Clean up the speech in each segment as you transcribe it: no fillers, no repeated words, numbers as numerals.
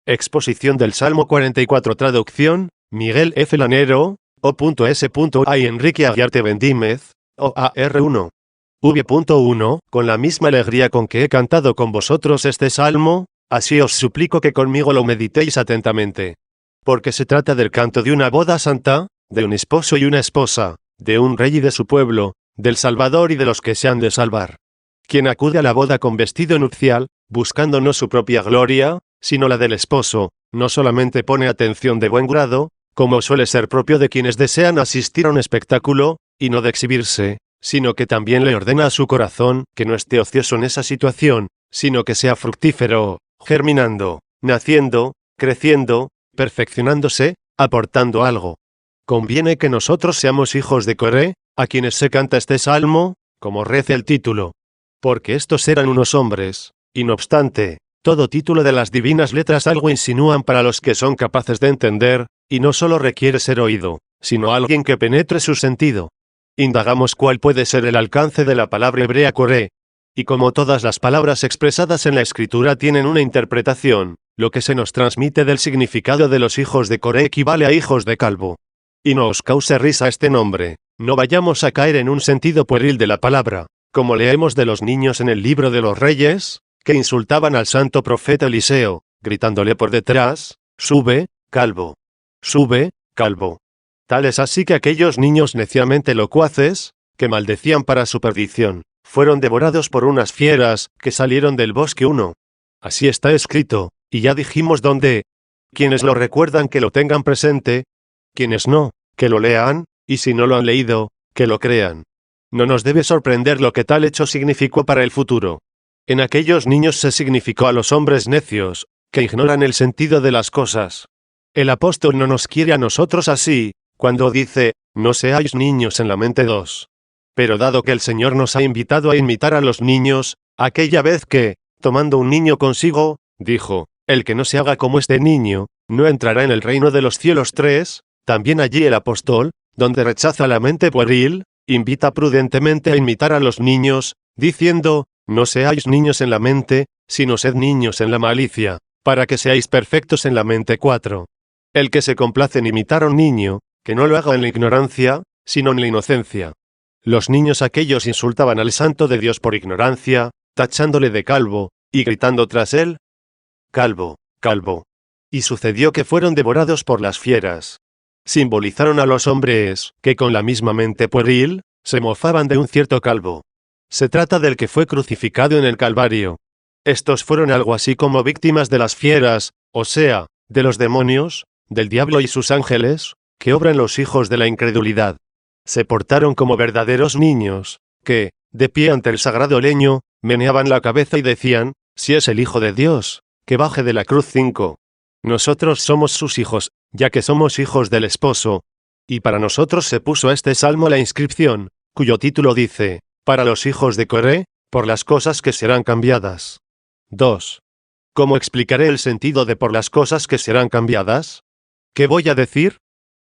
Exposición del Salmo 44. Traducción, Miguel F. Lanero, O.S.A. y Enrique Aguiarte Bendímez, OAR1. V.1. Con la misma alegría con que he cantado con vosotros este salmo, así os suplico que conmigo lo meditéis atentamente. Porque se trata del canto de una boda santa, de un esposo y una esposa, de un rey y de su pueblo, del Salvador y de los que se han de salvar. Quien acude a la boda con vestido nupcial, buscando no su propia gloria, sino la del esposo, no solamente pone atención de buen grado, como suele ser propio de quienes desean asistir a un espectáculo, y no de exhibirse, sino que también le ordena a su corazón que no esté ocioso en esa situación, sino que sea fructífero, germinando, naciendo, creciendo, perfeccionándose, aportando algo. Conviene que nosotros seamos hijos de Coré, a quienes se canta este salmo, como reza el título. Porque estos eran unos hombres, y no obstante, todo título de las divinas letras algo insinúan para los que son capaces de entender, y no solo requiere ser oído, sino alguien que penetre su sentido. Indagamos cuál puede ser el alcance de la palabra hebrea Coré. Y como todas las palabras expresadas en la escritura tienen una interpretación, lo que se nos transmite del significado de los hijos de Coré equivale a hijos de Calvo. Y no os cause risa este nombre, no vayamos a caer en un sentido pueril de la palabra, como leemos de los niños en el libro de los Reyes, que insultaban al santo profeta Eliseo, gritándole por detrás, sube, calvo. Sube, calvo. Tal es así que aquellos niños neciamente locuaces, que maldecían para su perdición, fueron devorados por unas fieras, que salieron del bosque 1. Así está escrito, y ya dijimos dónde. Quienes lo recuerdan que lo tengan presente, quienes no, que lo lean, y si no lo han leído, que lo crean. No nos debe sorprender lo que tal hecho significó para el futuro. En aquellos niños se significó a los hombres necios, que ignoran el sentido de las cosas. El apóstol no nos quiere a nosotros así, cuando dice, no seáis niños en la mente 2. Pero dado que el Señor nos ha invitado a imitar a los niños, aquella vez que, tomando un niño consigo, dijo, el que no se haga como este niño, no entrará en el reino de los cielos 3, también allí el apóstol, donde rechaza la mente pueril, invita prudentemente a imitar a los niños, diciendo, no seáis niños en la mente, sino sed niños en la malicia, para que seáis perfectos en la mente 4. El que se complace en imitar a un niño, que no lo haga en la ignorancia, sino en la inocencia. Los niños aquellos insultaban al santo de Dios por ignorancia, tachándole de calvo, y gritando tras él, calvo, calvo. Y sucedió que fueron devorados por las fieras. Simbolizaron a los hombres, que con la misma mente pueril, se mofaban de un cierto calvo. Se trata del que fue crucificado en el Calvario. Estos fueron algo así como víctimas de las fieras, o sea, de los demonios, del diablo y sus ángeles, que obran los hijos de la incredulidad. Se portaron como verdaderos niños, que, de pie ante el sagrado leño, meneaban la cabeza y decían, si es el Hijo de Dios, que baje de la cruz 5. Nosotros somos sus hijos, ya que somos hijos del esposo. Y para nosotros se puso a este salmo la inscripción, cuyo título dice, para los hijos de Coré, por las cosas que serán cambiadas. 2. ¿Cómo explicaré el sentido de por las cosas que serán cambiadas? ¿Qué voy a decir?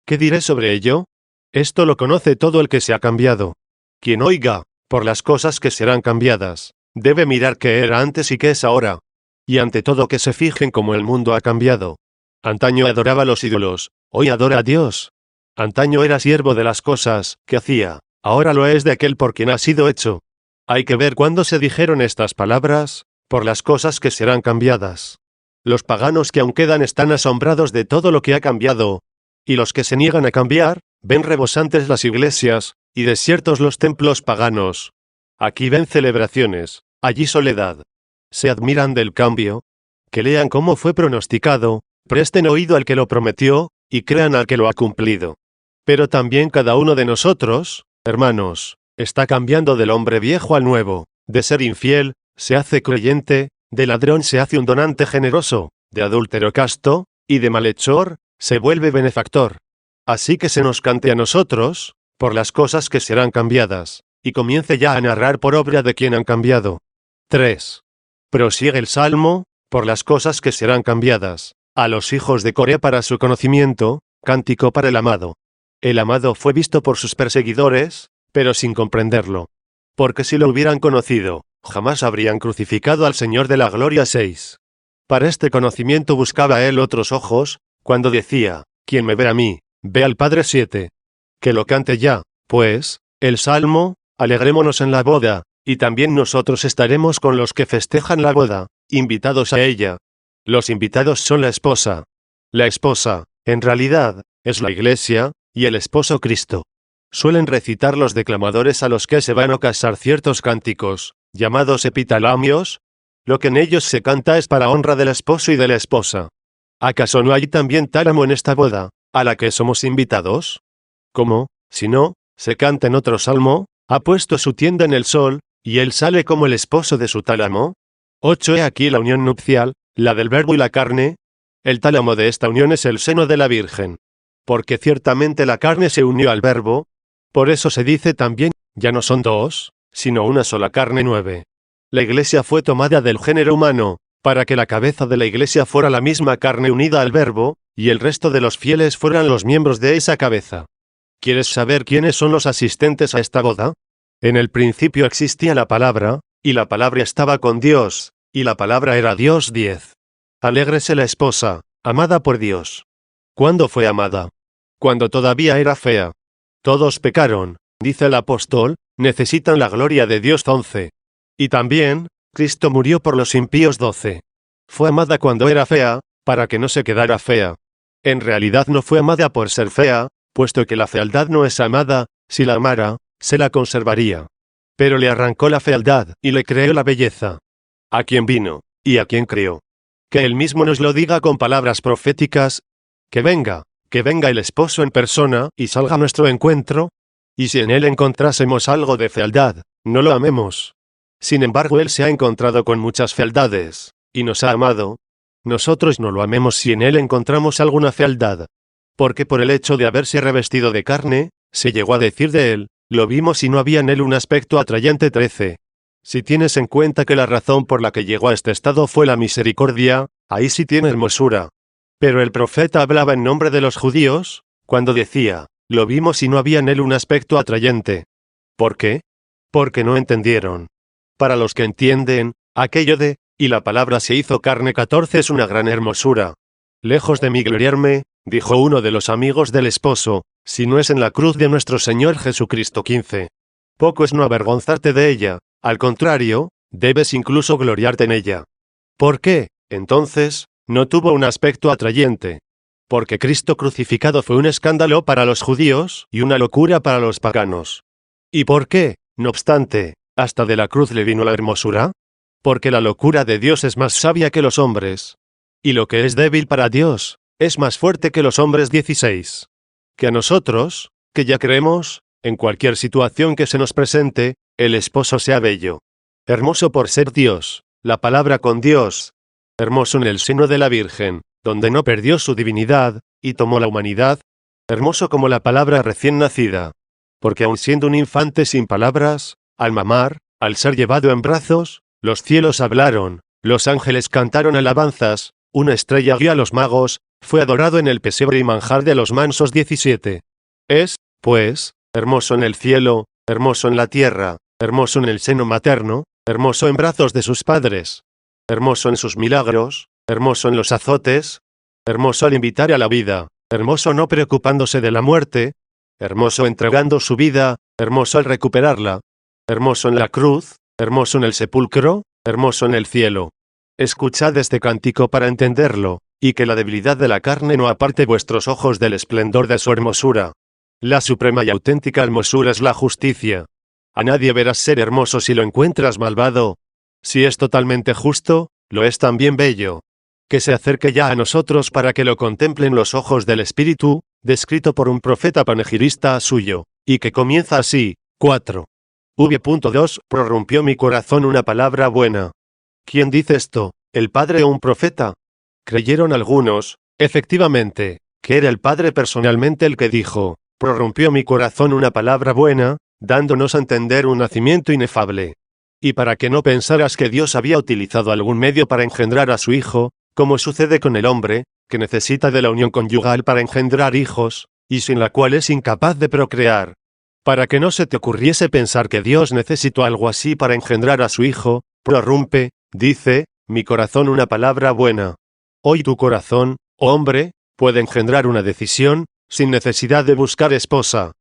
¿Qué diré sobre ello? Esto lo conoce todo el que se ha cambiado. Quien oiga, por las cosas que serán cambiadas, debe mirar qué era antes y qué es ahora. Y ante todo que se fijen cómo el mundo ha cambiado. Antaño adoraba a los ídolos, hoy adora a Dios. Antaño era siervo de las cosas que hacía, ahora lo es de aquel por quien ha sido hecho. Hay que ver cuándo se dijeron estas palabras, por las cosas que serán cambiadas. Los paganos que aún quedan están asombrados de todo lo que ha cambiado, y los que se niegan a cambiar, ven rebosantes las iglesias, y desiertos los templos paganos. Aquí ven celebraciones, allí soledad. Se admiran del cambio, que lean cómo fue pronosticado, presten oído al que lo prometió, y crean al que lo ha cumplido. Pero también cada uno de nosotros, hermanos, está cambiando del hombre viejo al nuevo, de ser infiel, se hace creyente, de ladrón se hace un donante generoso, de adúltero casto, y de malhechor, se vuelve benefactor. Así que se nos cante a nosotros, por las cosas que serán cambiadas, y comience ya a narrar por obra de quien han cambiado. 3. Prosigue el Salmo, por las cosas que serán cambiadas, a los hijos de Coré para su conocimiento, cántico para el amado. El amado fue visto por sus perseguidores, pero sin comprenderlo. Porque si lo hubieran conocido, jamás habrían crucificado al Señor de la Gloria 6. Para este conocimiento buscaba él otros ojos, cuando decía, quien me ve a mí, ve al Padre 7. Que lo cante ya, pues, el Salmo, alegrémonos en la boda, y también nosotros estaremos con los que festejan la boda, invitados a ella. Los invitados son la esposa. La esposa, en realidad, es la Iglesia, y el esposo Cristo. Suelen recitar los declamadores a los que se van a casar ciertos cánticos, llamados epitalamios. Lo que en ellos se canta es para honra del esposo y de la esposa. ¿Acaso no hay también tálamo en esta boda, a la que somos invitados? ¿Cómo, si no, se canta en otro salmo, ha puesto su tienda en el sol, y él sale como el esposo de su tálamo? 8. He aquí la unión nupcial, la del verbo y la carne. El tálamo de esta unión es el seno de la Virgen. Porque ciertamente la carne se unió al verbo. Por eso se dice también, ya no son dos, sino una sola carne. 9. La Iglesia fue tomada del género humano, para que la cabeza de la Iglesia fuera la misma carne unida al verbo, y el resto de los fieles fueran los miembros de esa cabeza. ¿Quieres saber quiénes son los asistentes a esta boda? En el principio existía la palabra, y la palabra estaba con Dios, y la palabra era Dios. 10. Alégrese la esposa, amada por Dios. ¿Cuándo fue amada? Cuando todavía era fea. Todos pecaron, dice el apóstol, necesitan la gloria de Dios. 11. Y también, Cristo murió por los impíos. 12. Fue amada cuando era fea, para que no se quedara fea. En realidad no fue amada por ser fea, puesto que la fealdad no es amada, si la amara, se la conservaría. Pero le arrancó la fealdad, y le creó la belleza. ¿A quién vino, y a quién creó? Que él mismo nos lo diga con palabras proféticas. Que venga el esposo en persona, y salga a nuestro encuentro. Y si en él encontrásemos algo de fealdad, no lo amemos. Sin embargo, él se ha encontrado con muchas fealdades, y nos ha amado. Nosotros no lo amemos si en él encontramos alguna fealdad. Porque por el hecho de haberse revestido de carne, se llegó a decir de él, lo vimos y no había en él un aspecto atrayente. 13. Si tienes en cuenta que la razón por la que llegó a este estado fue la misericordia, ahí sí tiene hermosura. Pero el profeta hablaba en nombre de los judíos, cuando decía, lo vimos y no había en él un aspecto atrayente. ¿Por qué? Porque no entendieron. Para los que entienden, aquello de, y la palabra se hizo carne. 14 es una gran hermosura. Lejos de mí gloriarme, dijo uno de los amigos del esposo, si no es en la cruz de nuestro Señor Jesucristo. 15. Poco es no avergonzarte de ella, al contrario, debes incluso gloriarte en ella. ¿Por qué, entonces, no tuvo un aspecto atrayente? Porque Cristo crucificado fue un escándalo para los judíos y una locura para los paganos. ¿Y por qué, no obstante, hasta de la cruz le vino la hermosura? Porque la locura de Dios es más sabia que los hombres. Y lo que es débil para Dios, es más fuerte que los hombres. 16. Que a nosotros, que ya creemos, en cualquier situación que se nos presente, el esposo sea bello. Hermoso por ser Dios, la palabra con Dios. Hermoso en el seno de la Virgen, donde no perdió su divinidad, y tomó la humanidad. Hermoso como la palabra recién nacida. Porque aun siendo un infante sin palabras, al mamar, al ser llevado en brazos, los cielos hablaron, los ángeles cantaron alabanzas, una estrella guió a los magos, fue adorado en el pesebre y manjar de los mansos. 17. Es, pues, hermoso en el cielo, hermoso en la tierra, hermoso en el seno materno, hermoso en brazos de sus padres, hermoso en sus milagros, hermoso en los azotes, hermoso al invitar a la vida, hermoso no preocupándose de la muerte, hermoso entregando su vida, hermoso al recuperarla, hermoso en la cruz, hermoso en el sepulcro, hermoso en el cielo. Escuchad este cántico para entenderlo, y que la debilidad de la carne no aparte vuestros ojos del esplendor de su hermosura. La suprema y auténtica hermosura es la justicia. A nadie verás ser hermoso si lo encuentras malvado. Si es totalmente justo, lo es también bello. Que se acerque ya a nosotros para que lo contemplen los ojos del Espíritu, descrito por un profeta panegirista suyo, y que comienza así. 4. V.2 Prorrumpió mi corazón una palabra buena. ¿Quién dice esto, el Padre o un profeta? Creyeron algunos, efectivamente, que era el Padre personalmente el que dijo, prorrumpió mi corazón una palabra buena, dándonos a entender un nacimiento inefable. Y para que no pensaras que Dios había utilizado algún medio para engendrar a su Hijo, como sucede con el hombre, que necesita de la unión conyugal para engendrar hijos, y sin la cual es incapaz de procrear. Para que no se te ocurriese pensar que Dios necesitó algo así para engendrar a su Hijo, prorrumpe, dice, mi corazón una palabra buena. Hoy tu corazón, oh hombre, puede engendrar una decisión, sin necesidad de buscar esposa.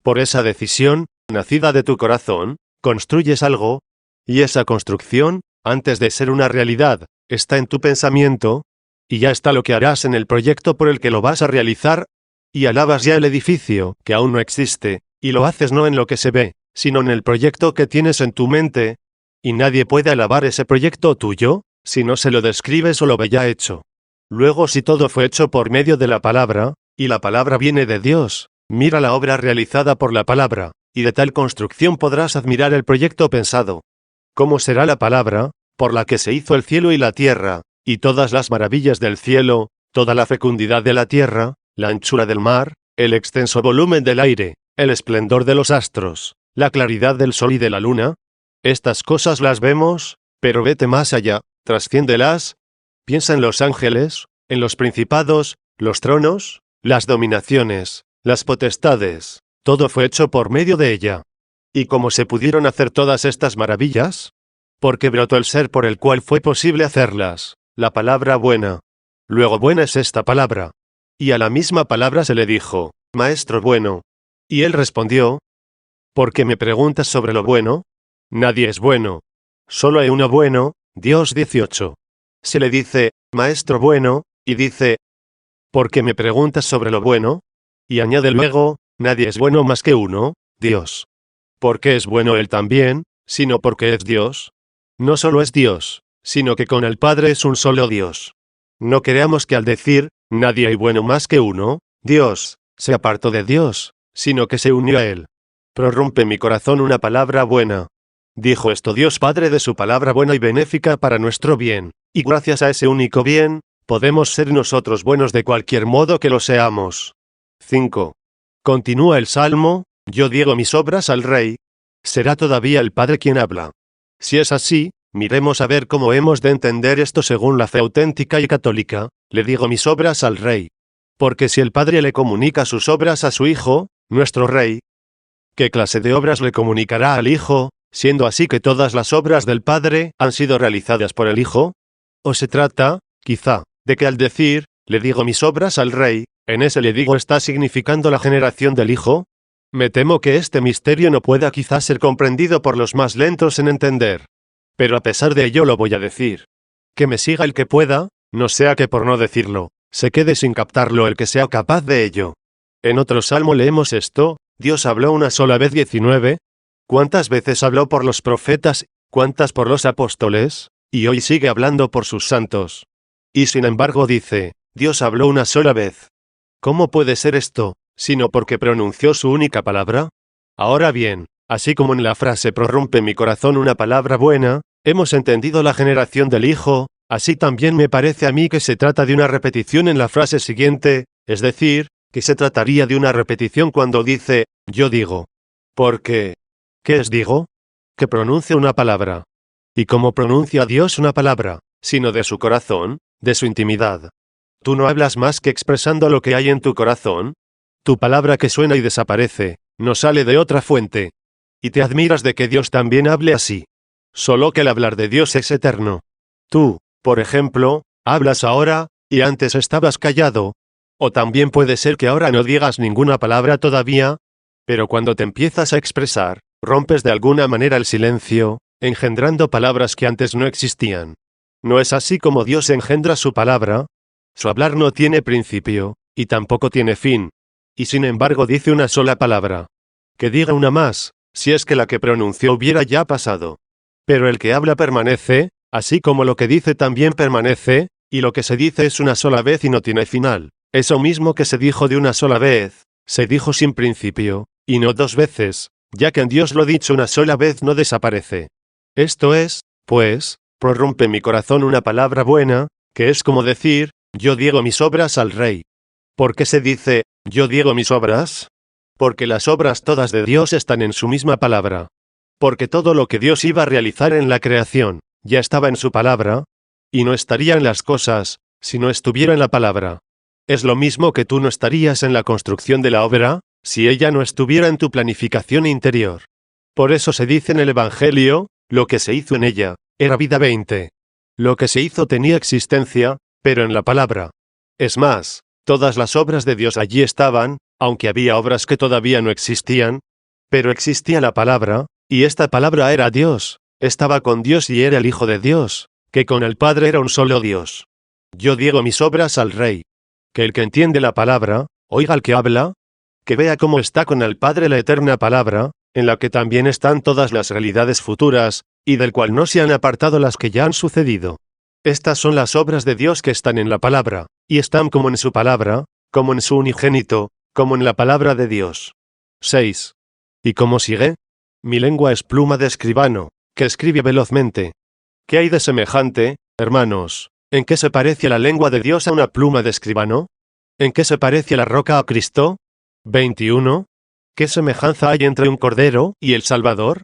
Por esa decisión, nacida de tu corazón, construyes algo, y esa construcción, antes de ser una realidad, está en tu pensamiento, y ya está lo que harás en el proyecto por el que lo vas a realizar, y alabas ya el edificio, que aún no existe, y lo haces no en lo que se ve, sino en el proyecto que tienes en tu mente, y nadie puede alabar ese proyecto tuyo, si no se lo describes o lo ve ya hecho. Luego, si todo fue hecho por medio de la palabra, y la palabra viene de Dios, mira la obra realizada por la palabra, y de tal construcción podrás admirar el proyecto pensado. ¿Cómo será la palabra, por la que se hizo el cielo y la tierra, y todas las maravillas del cielo, toda la fecundidad de la tierra, la anchura del mar, el extenso volumen del aire, el esplendor de los astros, la claridad del sol y de la luna? Estas cosas las vemos, pero vete más allá, trasciéndelas. Piensa en los ángeles, en los principados, los tronos, las dominaciones, las potestades, todo fue hecho por medio de ella. ¿Y cómo se pudieron hacer todas estas maravillas? Porque brotó el ser por el cual fue posible hacerlas, la palabra buena. Luego buena es esta palabra. Y a la misma palabra se le dijo, Maestro bueno. Y él respondió, ¿por qué me preguntas sobre lo bueno? Nadie es bueno. Solo hay uno bueno, Dios. 18. Se le dice, Maestro bueno, y dice, ¿por qué me preguntas sobre lo bueno? Y añade luego, nadie es bueno más que uno, Dios. ¿Por qué es bueno él también, sino porque es Dios? No solo es Dios, sino que con el Padre es un solo Dios. No creamos que al decir, nadie hay bueno más que uno, Dios, se apartó de Dios, sino que se unió a él. Prorrumpe mi corazón una palabra buena. Dijo esto Dios Padre de su palabra buena y benéfica para nuestro bien, y gracias a ese único bien, podemos ser nosotros buenos de cualquier modo que lo seamos. 5. Continúa el Salmo, yo digo mis obras al Rey. Será todavía el Padre quien habla. Si es así, miremos a ver cómo hemos de entender esto según la fe auténtica y católica, le digo mis obras al Rey. Porque si el Padre le comunica sus obras a su Hijo, nuestro Rey, ¿qué clase de obras le comunicará al Hijo, siendo así que todas las obras del Padre han sido realizadas por el Hijo? ¿O se trata, quizá, de que al decir, le digo mis obras al Rey, en ese le digo está significando la generación del Hijo? Me temo que este misterio no pueda quizás ser comprendido por los más lentos en entender. Pero a pesar de ello lo voy a decir. Que me siga el que pueda, no sea que por no decirlo, se quede sin captarlo el que sea capaz de ello. En otro salmo leemos esto, Dios habló una sola vez. 19. ¿Cuántas veces habló por los profetas, cuántas por los apóstoles? Y hoy sigue hablando por sus santos. Y sin embargo dice, Dios habló una sola vez. ¿Cómo puede ser esto, sino porque pronunció su única palabra? Ahora bien, así como en la frase prorrumpe mi corazón una palabra buena, hemos entendido la generación del Hijo, así también me parece a mí que se trata de una repetición en la frase siguiente, es decir, que se trataría de una repetición cuando dice, yo digo. Porque, ¿qué es digo? Que pronuncia una palabra. ¿Y cómo pronuncia Dios una palabra? Sino de su corazón, de su intimidad. ¿Tú no hablas más que expresando lo que hay en tu corazón? Tu palabra que suena y desaparece, no sale de otra fuente. Y te admiras de que Dios también hable así. Solo que el hablar de Dios es eterno. Tú, por ejemplo, hablas ahora, y antes estabas callado. O también puede ser que ahora no digas ninguna palabra todavía, pero cuando te empiezas a expresar, rompes de alguna manera el silencio, engendrando palabras que antes no existían. ¿No es así como Dios engendra su palabra? Su hablar no tiene principio, y tampoco tiene fin. Y sin embargo dice una sola palabra. Que diga una más, si es que la que pronunció hubiera ya pasado. Pero el que habla permanece, así como lo que dice también permanece, y lo que se dice es una sola vez y no tiene final. Eso mismo que se dijo de una sola vez, se dijo sin principio, y no dos veces, ya que en Dios lo dicho una sola vez no desaparece. Esto es, pues, prorrumpe mi corazón una palabra buena, que es como decir, yo digo mis obras al Rey. ¿Por qué se dice, yo digo mis obras? Porque las obras todas de Dios están en su misma palabra. Porque todo lo que Dios iba a realizar en la creación, ya estaba en su palabra, y no estarían las cosas, si no estuviera en la palabra. Es lo mismo que tú no estarías en la construcción de la obra, si ella no estuviera en tu planificación interior. Por eso se dice en el Evangelio, lo que se hizo en ella, era vida. 20. Lo que se hizo tenía existencia, pero en la palabra. Es más, todas las obras de Dios allí estaban, aunque había obras que todavía no existían, pero existía la palabra, y esta palabra era Dios, estaba con Dios y era el Hijo de Dios, que con el Padre era un solo Dios. Yo digo mis obras al Rey. Que el que entiende la palabra, oiga al que habla, que vea cómo está con el Padre la eterna palabra, en la que también están todas las realidades futuras, y del cual no se han apartado las que ya han sucedido. Estas son las obras de Dios que están en la palabra, y están como en su palabra, como en su unigénito, como en la palabra de Dios. 6. ¿Y cómo sigue? Mi lengua es pluma de escribano, que escribe velozmente. ¿Qué hay de semejante, hermanos? ¿En qué se parece la lengua de Dios a una pluma de escribano? ¿En qué se parece la roca a Cristo? 21. ¿Qué semejanza hay entre un cordero y el Salvador?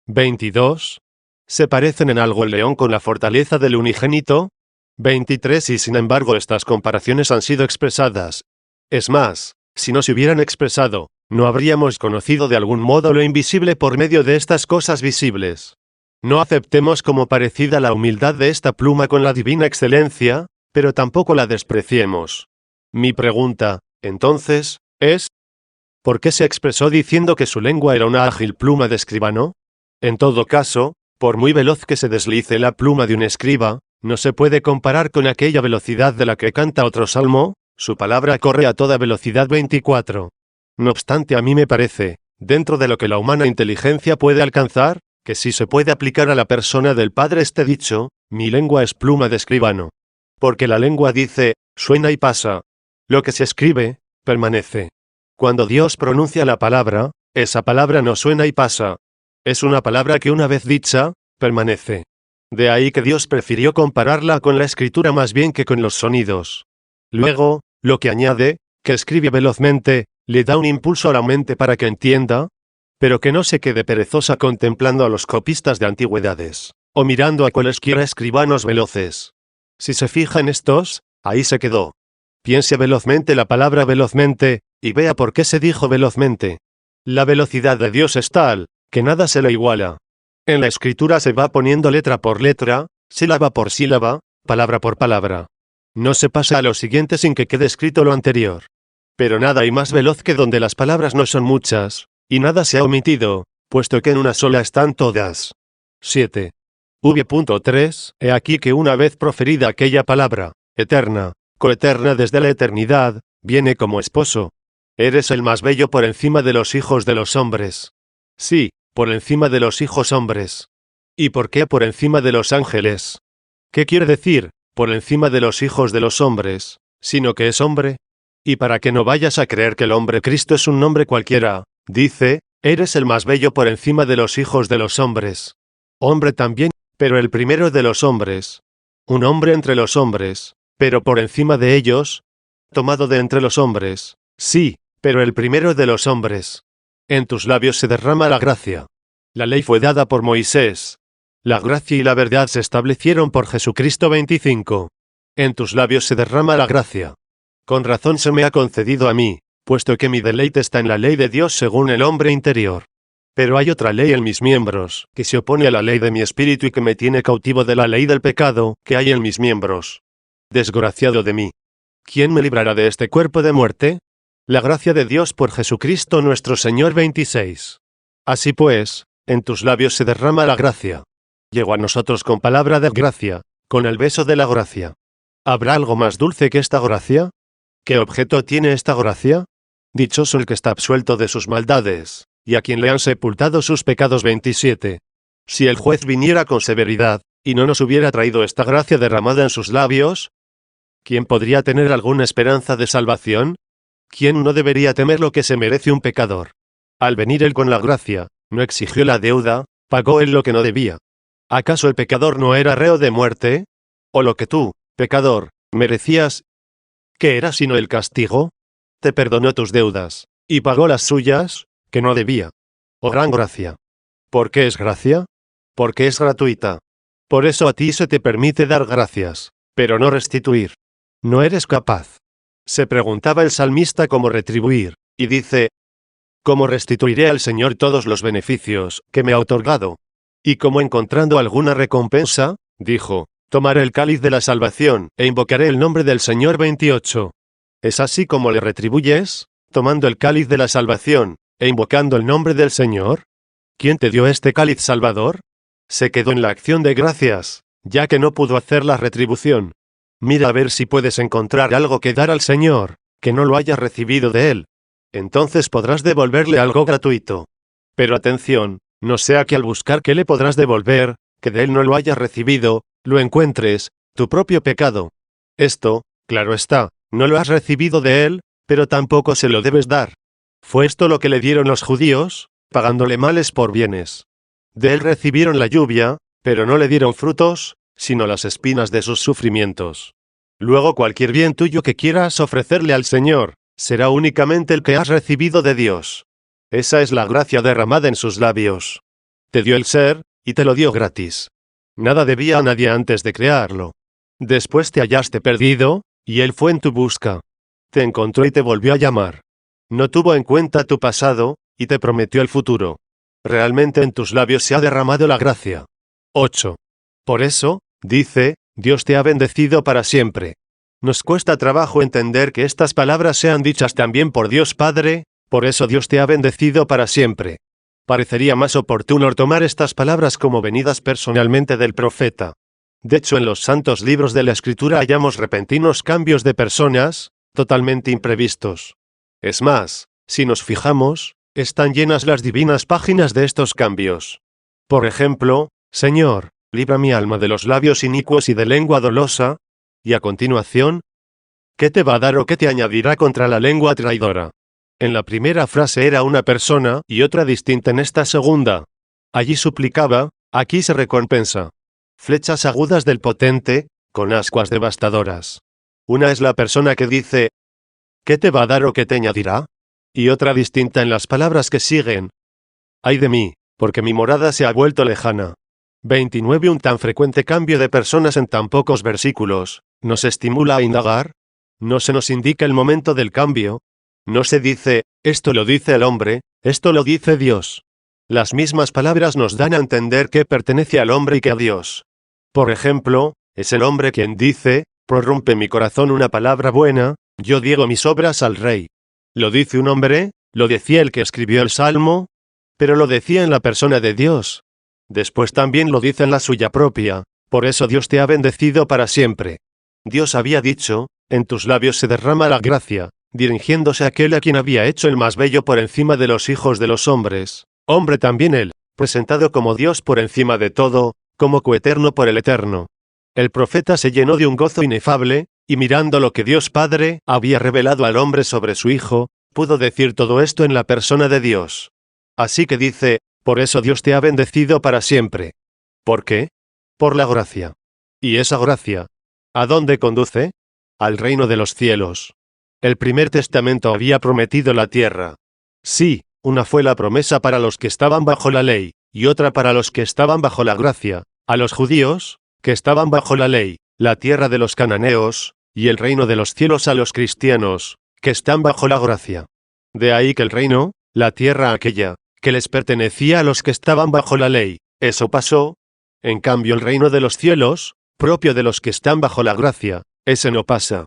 22. ¿Se parecen en algo el león con la fortaleza del unigénito? 23. Y sin embargo estas comparaciones han sido expresadas. Es más, si no se hubieran expresado, no habríamos conocido de algún modo lo invisible por medio de estas cosas visibles. No aceptemos como parecida la humildad de esta pluma con la divina excelencia, pero tampoco la despreciemos. Mi pregunta, entonces, es: ¿por qué se expresó diciendo que su lengua era una ágil pluma de escribano? En todo caso, por muy veloz que se deslice la pluma de un escriba, no se puede comparar con aquella velocidad de la que canta otro salmo, su palabra corre a toda velocidad. 24. No obstante, a mí me parece, dentro de lo que la humana inteligencia puede alcanzar, que sí se puede aplicar a la persona del Padre este dicho, mi lengua es pluma de escribano. Porque la lengua dice, suena y pasa. Lo que se escribe, permanece. Cuando Dios pronuncia la palabra, esa palabra no suena y pasa. Es una palabra que una vez dicha, permanece. De ahí que Dios prefirió compararla con la escritura más bien que con los sonidos. Luego, lo que añade, que escribe velozmente, le da un impulso a la mente para que entienda, pero que no se quede perezosa contemplando a los copistas de antigüedades, o mirando a cualesquiera escribanos veloces. Si se fija en estos, ahí se quedó. Piense velozmente la palabra velozmente, y vea por qué se dijo velozmente. La velocidad de Dios es tal, que nada se le iguala. En la escritura se va poniendo letra por letra, sílaba por sílaba, palabra por palabra. No se pasa a lo siguiente sin que quede escrito lo anterior. Pero nada hay más veloz que donde las palabras no son muchas, y nada se ha omitido, puesto que en una sola están todas. 7. V.3. He aquí que una vez proferida aquella palabra, eterna, coeterna desde la eternidad, viene como esposo. Eres el más bello por encima de los hijos de los hombres. Sí, por encima de los hijos hombres. ¿Y por qué por encima de los ángeles? ¿Qué quiere decir, por encima de los hijos de los hombres, sino que es hombre? Y para que no vayas a creer que el hombre Cristo es un nombre cualquiera, dice, eres el más bello por encima de los hijos de los hombres. Hombre también, pero el primero de los hombres. Un hombre entre los hombres, pero por encima de ellos. Tomado de entre los hombres, sí, pero el primero de los hombres. En tus labios se derrama la gracia. La ley fue dada por Moisés. La gracia y la verdad se establecieron por Jesucristo. 25. En tus labios se derrama la gracia. Con razón se me ha concedido a mí, puesto que mi deleite está en la ley de Dios según el hombre interior. Pero hay otra ley en mis miembros, que se opone a la ley de mi espíritu y que me tiene cautivo de la ley del pecado, que hay en mis miembros. Desgraciado de mí. ¿Quién me librará de este cuerpo de muerte? La gracia de Dios por Jesucristo nuestro Señor. 26. Así pues, en tus labios se derrama la gracia. Llegó a nosotros con palabra de gracia, con el beso de la gracia. ¿Habrá algo más dulce que esta gracia? ¿Qué objeto tiene esta gracia? Dichoso el que está absuelto de sus maldades, y a quien le han sepultado sus pecados. 27. Si el juez viniera con severidad, y no nos hubiera traído esta gracia derramada en sus labios, ¿quién podría tener alguna esperanza de salvación? ¿Quién no debería temer lo que se merece un pecador? Al venir él con la gracia, no exigió la deuda, pagó él lo que no debía. ¿Acaso el pecador no era reo de muerte? ¿O lo que tú, pecador, merecías? ¿Qué era sino el castigo? Te perdonó tus deudas, y pagó las suyas, que no debía. ¡Oh gran gracia! ¿Por qué es gracia? Porque es gratuita. Por eso a ti se te permite dar gracias, pero no restituir. No eres capaz. Se preguntaba el salmista cómo retribuir, y dice, ¿cómo restituiré al Señor todos los beneficios que me ha otorgado? Y como encontrando alguna recompensa, dijo, Tomaré el cáliz de la salvación, e invocaré el nombre del Señor. 28. ¿Es así como le retribuyes, tomando el cáliz de la salvación, e invocando el nombre del Señor? ¿Quién te dio este cáliz salvador? Se quedó en la acción de gracias, ya que no pudo hacer la retribución. Mira a ver si puedes encontrar algo que dar al Señor, que no lo hayas recibido de Él. Entonces podrás devolverle algo gratuito. Pero atención, no sea que al buscar qué le podrás devolver, que de Él no lo hayas recibido, lo encuentres, tu propio pecado. Esto, claro está, no lo has recibido de Él, pero tampoco se lo debes dar. ¿Fue esto lo que le dieron los judíos, pagándole males por bienes? De Él recibieron la lluvia, pero no le dieron frutos, sino las espinas de sus sufrimientos. Luego cualquier bien tuyo que quieras ofrecerle al Señor, será únicamente el que has recibido de Dios. Esa es la gracia derramada en sus labios. Te dio el ser, y te lo dio gratis. Nada debía a nadie antes de crearlo. Después te hallaste perdido, y Él fue en tu busca. Te encontró y te volvió a llamar. No tuvo en cuenta tu pasado, y te prometió el futuro. Realmente en tus labios se ha derramado la gracia. 8. Por eso, dice, Dios te ha bendecido para siempre. Nos cuesta trabajo entender que estas palabras sean dichas también por Dios Padre, por eso Dios te ha bendecido para siempre. Parecería más oportuno tomar estas palabras como venidas personalmente del profeta. De hecho, en los santos libros de la Escritura hallamos repentinos cambios de personas, totalmente imprevistos. Es más, si nos fijamos, están llenas las divinas páginas de estos cambios. Por ejemplo, Señor, libra mi alma de los labios inicuos y de lengua dolosa, y a continuación, ¿qué te va a dar o qué te añadirá contra la lengua traidora? En la primera frase era una persona y otra distinta en esta segunda. Allí suplicaba, aquí se recompensa. Flechas agudas del potente, con ascuas devastadoras. Una es la persona que dice, ¿qué te va a dar o qué te añadirá? Y otra distinta en las palabras que siguen. Ay de mí, porque mi morada se ha vuelto lejana. 29. Un tan frecuente cambio de personas en tan pocos versículos, ¿nos estimula a indagar? ¿No se nos indica el momento del cambio? No se dice, esto lo dice el hombre, esto lo dice Dios. Las mismas palabras nos dan a entender que pertenece al hombre y que a Dios. Por ejemplo, es el hombre quien dice, prorrumpe mi corazón una palabra buena, yo digo mis obras al rey. ¿Lo dice un hombre? ¿Lo decía el que escribió el Salmo? Pero lo decía en la persona de Dios. Después también lo dice en la suya propia, por eso Dios te ha bendecido para siempre. Dios había dicho, en tus labios se derrama la gracia, dirigiéndose a aquel a quien había hecho el más bello por encima de los hijos de los hombres, hombre también él, presentado como Dios por encima de todo, como coeterno por el Eterno. El profeta se llenó de un gozo inefable, y mirando lo que Dios Padre había revelado al hombre sobre su Hijo, pudo decir todo esto en la persona de Dios. Así que dice, por eso Dios te ha bendecido para siempre. ¿Por qué? Por la gracia. ¿Y esa gracia? ¿A dónde conduce? Al reino de los cielos. El primer testamento había prometido la tierra. Sí, una fue la promesa para los que estaban bajo la ley, y otra para los que estaban bajo la gracia, a los judíos, que estaban bajo la ley, la tierra de los cananeos, y el reino de los cielos a los cristianos, que están bajo la gracia. De ahí que el reino, la tierra aquella, que les pertenecía a los que estaban bajo la ley, eso pasó. En cambio el reino de los cielos, propio de los que están bajo la gracia, ese no pasa.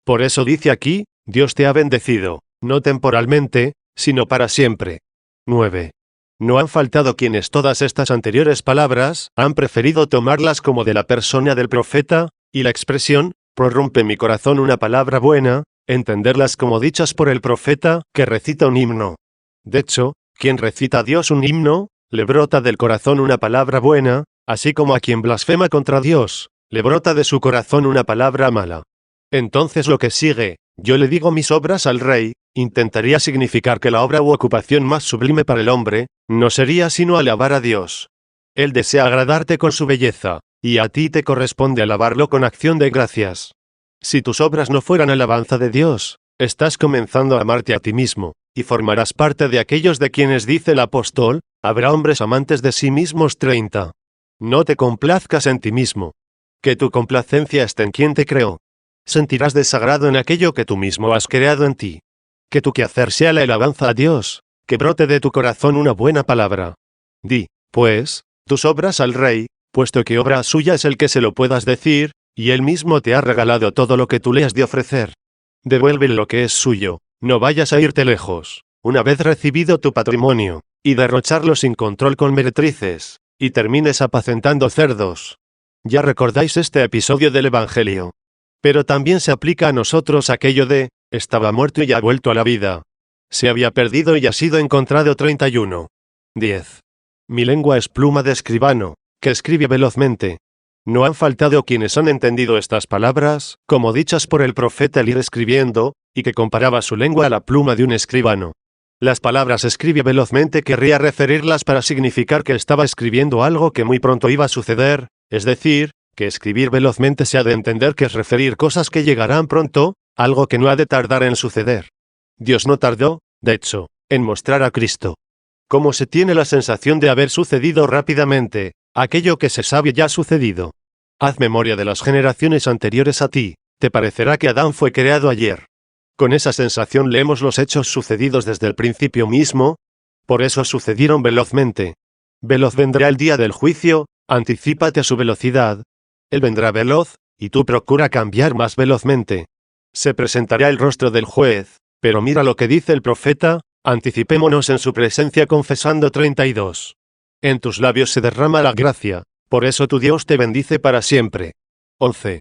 Por eso dice aquí, Dios te ha bendecido, no temporalmente, sino para siempre. 9. No han faltado quienes todas estas anteriores palabras han preferido tomarlas como de la persona del profeta, y la expresión, prorrumpe mi corazón una palabra buena, entenderlas como dichas por el profeta, que recita un himno. De hecho, quien recita a Dios un himno, le brota del corazón una palabra buena, así como a quien blasfema contra Dios, le brota de su corazón una palabra mala. Entonces lo que sigue, yo le digo mis obras al rey, intentaría significar que la obra u ocupación más sublime para el hombre, no sería sino alabar a Dios. Él desea agradarte con su belleza, y a ti te corresponde alabarlo con acción de gracias. Si tus obras no fueran alabanza de Dios, estás comenzando a amarte a ti mismo, y formarás parte de aquellos de quienes dice el apóstol, habrá hombres amantes de sí mismos. 30. No te complazcas en ti mismo. Que tu complacencia esté en quien te creó. Sentirás desagrado en aquello que tú mismo has creado en ti. Que tu quehacer sea la alabanza a Dios, que brote de tu corazón una buena palabra. Di, pues, tus obras al rey, puesto que obra suya es el que se lo puedas decir, y él mismo te ha regalado todo lo que tú le has de ofrecer. Devuélvele lo que es suyo, no vayas a irte lejos, una vez recibido tu patrimonio, y derrocharlo sin control con meretrices, y termines apacentando cerdos. Ya recordáis este episodio del Evangelio. Pero también se aplica a nosotros aquello de, estaba muerto y ha vuelto a la vida. Se había perdido y ha sido encontrado. 31. 10. Mi lengua es pluma de escribano, que escribe velozmente. No han faltado quienes han entendido estas palabras, como dichas por el profeta al ir escribiendo, y que comparaba su lengua a la pluma de un escribano. Las palabras escribe velozmente querría referirlas para significar que estaba escribiendo algo que muy pronto iba a suceder, es decir, que escribir velozmente se ha de entender que es referir cosas que llegarán pronto, algo que no ha de tardar en suceder. Dios no tardó, de hecho, en mostrar a Cristo. Como se tiene la sensación de haber sucedido rápidamente, aquello que se sabe ya ha sucedido. Haz memoria de las generaciones anteriores a ti, te parecerá que Adán fue creado ayer. Con esa sensación leemos los hechos sucedidos desde el principio mismo, por eso sucedieron velozmente. Veloz vendrá el día del juicio, anticípate a su velocidad. Él vendrá veloz, y tú procura cambiar más velozmente. Se presentará el rostro del juez, pero mira lo que dice el profeta, anticipémonos en su presencia confesando. 32. En tus labios se derrama la gracia, por eso tu Dios te bendice para siempre. 11.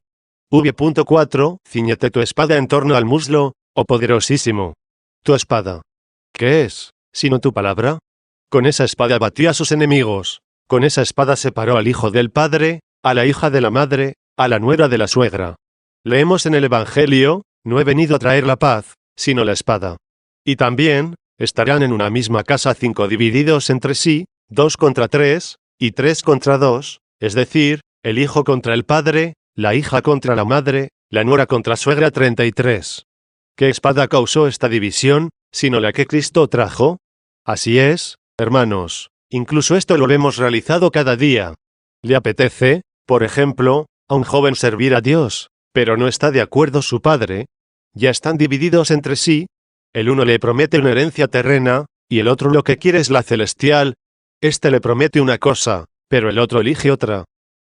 V.4. Cíñete tu espada en torno al muslo, oh poderosísimo. Tu espada. ¿Qué es, sino tu palabra? Con esa espada batió a sus enemigos, con esa espada separó al hijo del padre, a la hija de la madre, a la nuera de la suegra. Leemos en el Evangelio, no he venido a traer la paz, sino la espada. Y también, estarán en una misma casa 5 divididos entre sí, 2 contra 3, y 3 contra 2, es decir, el hijo contra el padre, la hija contra la madre, la nuera contra suegra. 33. ¿Qué espada causó esta división, sino la que Cristo trajo? Así es, hermanos, incluso esto lo hemos realizado cada día. ¿Le apetece, por ejemplo, a un joven servir a Dios, pero no está de acuerdo su padre? Ya están divididos entre sí. El uno le promete una herencia terrena, y el otro lo que quiere es la celestial. Este le promete una cosa, pero el otro elige otra.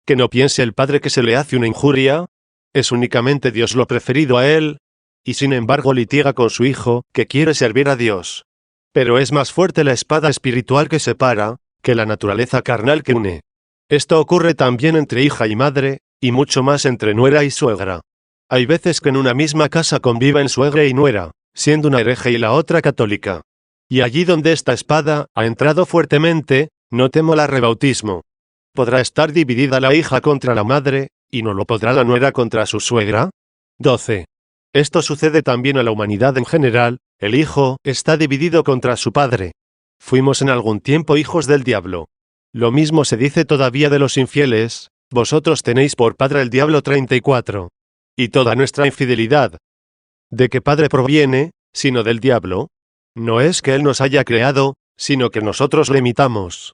Que no piense el padre que se le hace una injuria. Es únicamente Dios lo preferido a él. Y sin embargo litiga con su hijo, que quiere servir a Dios. Pero es más fuerte la espada espiritual que separa, que la naturaleza carnal que une. Esto ocurre también entre hija y madre, y mucho más entre nuera y suegra. Hay veces que en una misma casa conviven suegra y nuera, siendo una hereje y la otra católica. Y allí donde esta espada ha entrado fuertemente, no temo el rebautismo. ¿Podrá estar dividida la hija contra la madre, y no lo podrá la nuera contra su suegra? 12. Esto sucede también a la humanidad en general, el hijo está dividido contra su padre. Fuimos en algún tiempo hijos del diablo. Lo mismo se dice todavía de los infieles, vosotros tenéis por padre el diablo. 34. Y toda nuestra infidelidad. ¿De qué padre proviene, sino del diablo? No es que él nos haya creado, sino que nosotros le imitamos.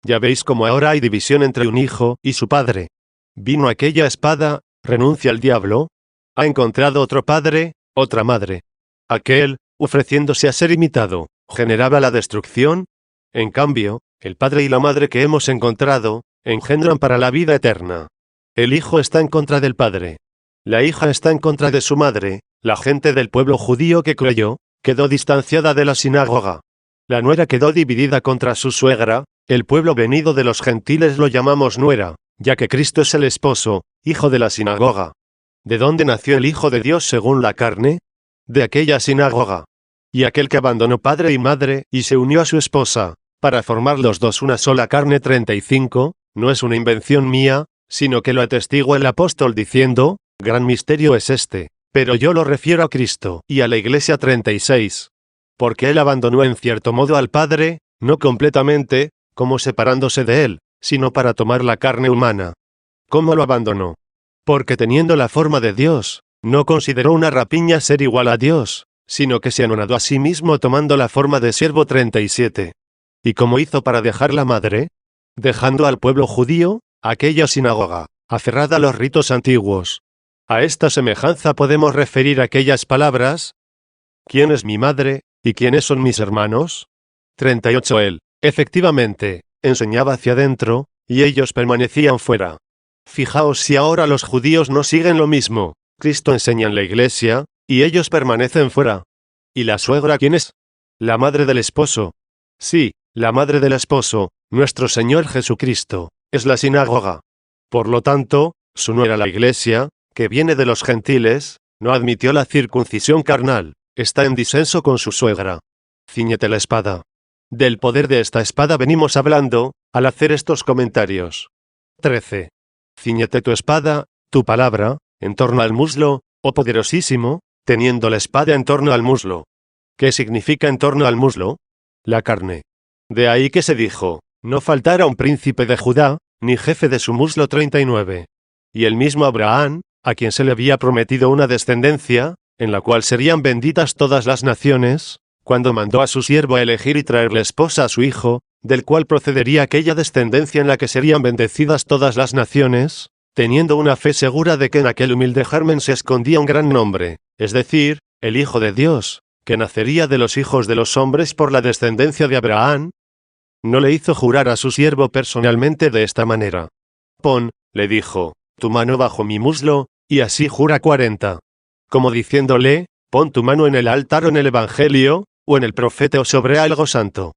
Ya veis cómo ahora hay división entre un hijo y su padre. Vino aquella espada, renuncia al diablo. Ha encontrado otro padre, otra madre. Aquel, ofreciéndose a ser imitado, generaba la destrucción. En cambio, el padre y la madre que hemos encontrado, engendran para la vida eterna. El hijo está en contra del padre. La hija está en contra de su madre. La gente del pueblo judío que creyó, quedó distanciada de la sinagoga. La nuera quedó dividida contra su suegra. El pueblo venido de los gentiles lo llamamos nuera, ya que Cristo es el esposo, hijo de la sinagoga. ¿De dónde nació el Hijo de Dios según la carne? De aquella sinagoga. Y aquel que abandonó padre y madre, y se unió a su esposa, para formar los dos una sola carne. 35, no es una invención mía, sino que lo atestigua el apóstol diciendo, gran misterio es este, pero yo lo refiero a Cristo y a la Iglesia. 36. Porque él abandonó en cierto modo al Padre, no completamente, como separándose de él, sino para tomar la carne humana. ¿Cómo lo abandonó? Porque teniendo la forma de Dios, no consideró una rapiña ser igual a Dios, sino que se anonadó a sí mismo tomando la forma de siervo. 37. ¿Y cómo hizo para dejar la madre? Dejando al pueblo judío, aquella sinagoga, aferrada a los ritos antiguos. A esta semejanza podemos referir aquellas palabras. ¿Quién es mi madre, y quiénes son mis hermanos? 38. Él, efectivamente, enseñaba hacia adentro, y ellos permanecían fuera. Fijaos si ahora los judíos no siguen lo mismo. Cristo enseña en la iglesia, y ellos permanecen fuera. ¿Y la suegra quién es? La madre del esposo. Sí, la madre del esposo, nuestro Señor Jesucristo, es la sinagoga. Por lo tanto, su nuera la iglesia, que viene de los gentiles, no admitió la circuncisión carnal, está en disenso con su suegra. Cíñete la espada. Del poder de esta espada venimos hablando, al hacer estos comentarios. 13. Cíñete tu espada, tu palabra, en torno al muslo, oh poderosísimo, teniendo la espada en torno al muslo. ¿Qué significa en torno al muslo? La carne. De ahí que se dijo, no faltará un príncipe de Judá, ni jefe de su muslo. 39. Y el mismo Abraham, a quien se le había prometido una descendencia, en la cual serían benditas todas las naciones, cuando mandó a su siervo a elegir y traerle esposa a su hijo, del cual procedería aquella descendencia en la que serían bendecidas todas las naciones, teniendo una fe segura de que en aquel humilde germen se escondía un gran nombre, es decir, el Hijo de Dios, que nacería de los hijos de los hombres por la descendencia de Abraham. No le hizo jurar a su siervo personalmente de esta manera. Pon, le dijo, tu mano bajo mi muslo, y así jura 40. Como diciéndole, pon tu mano en el altar o en el Evangelio, o en el profeta o sobre algo santo.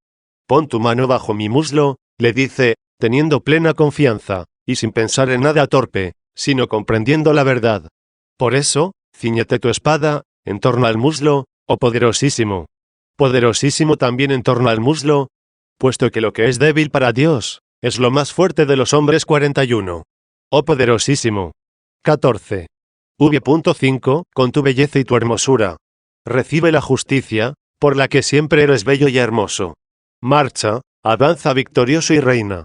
Pon tu mano bajo mi muslo, le dice, teniendo plena confianza, y sin pensar en nada torpe, sino comprendiendo la verdad. Por eso, cíñete tu espada, en torno al muslo, oh poderosísimo. Poderosísimo también en torno al muslo, puesto que lo que es débil para Dios, es lo más fuerte de los hombres. 41. Oh poderosísimo. 14. V.5, con tu belleza y tu hermosura. Recibe la justicia, por la que siempre eres bello y hermoso. Marcha, avanza victorioso y reina.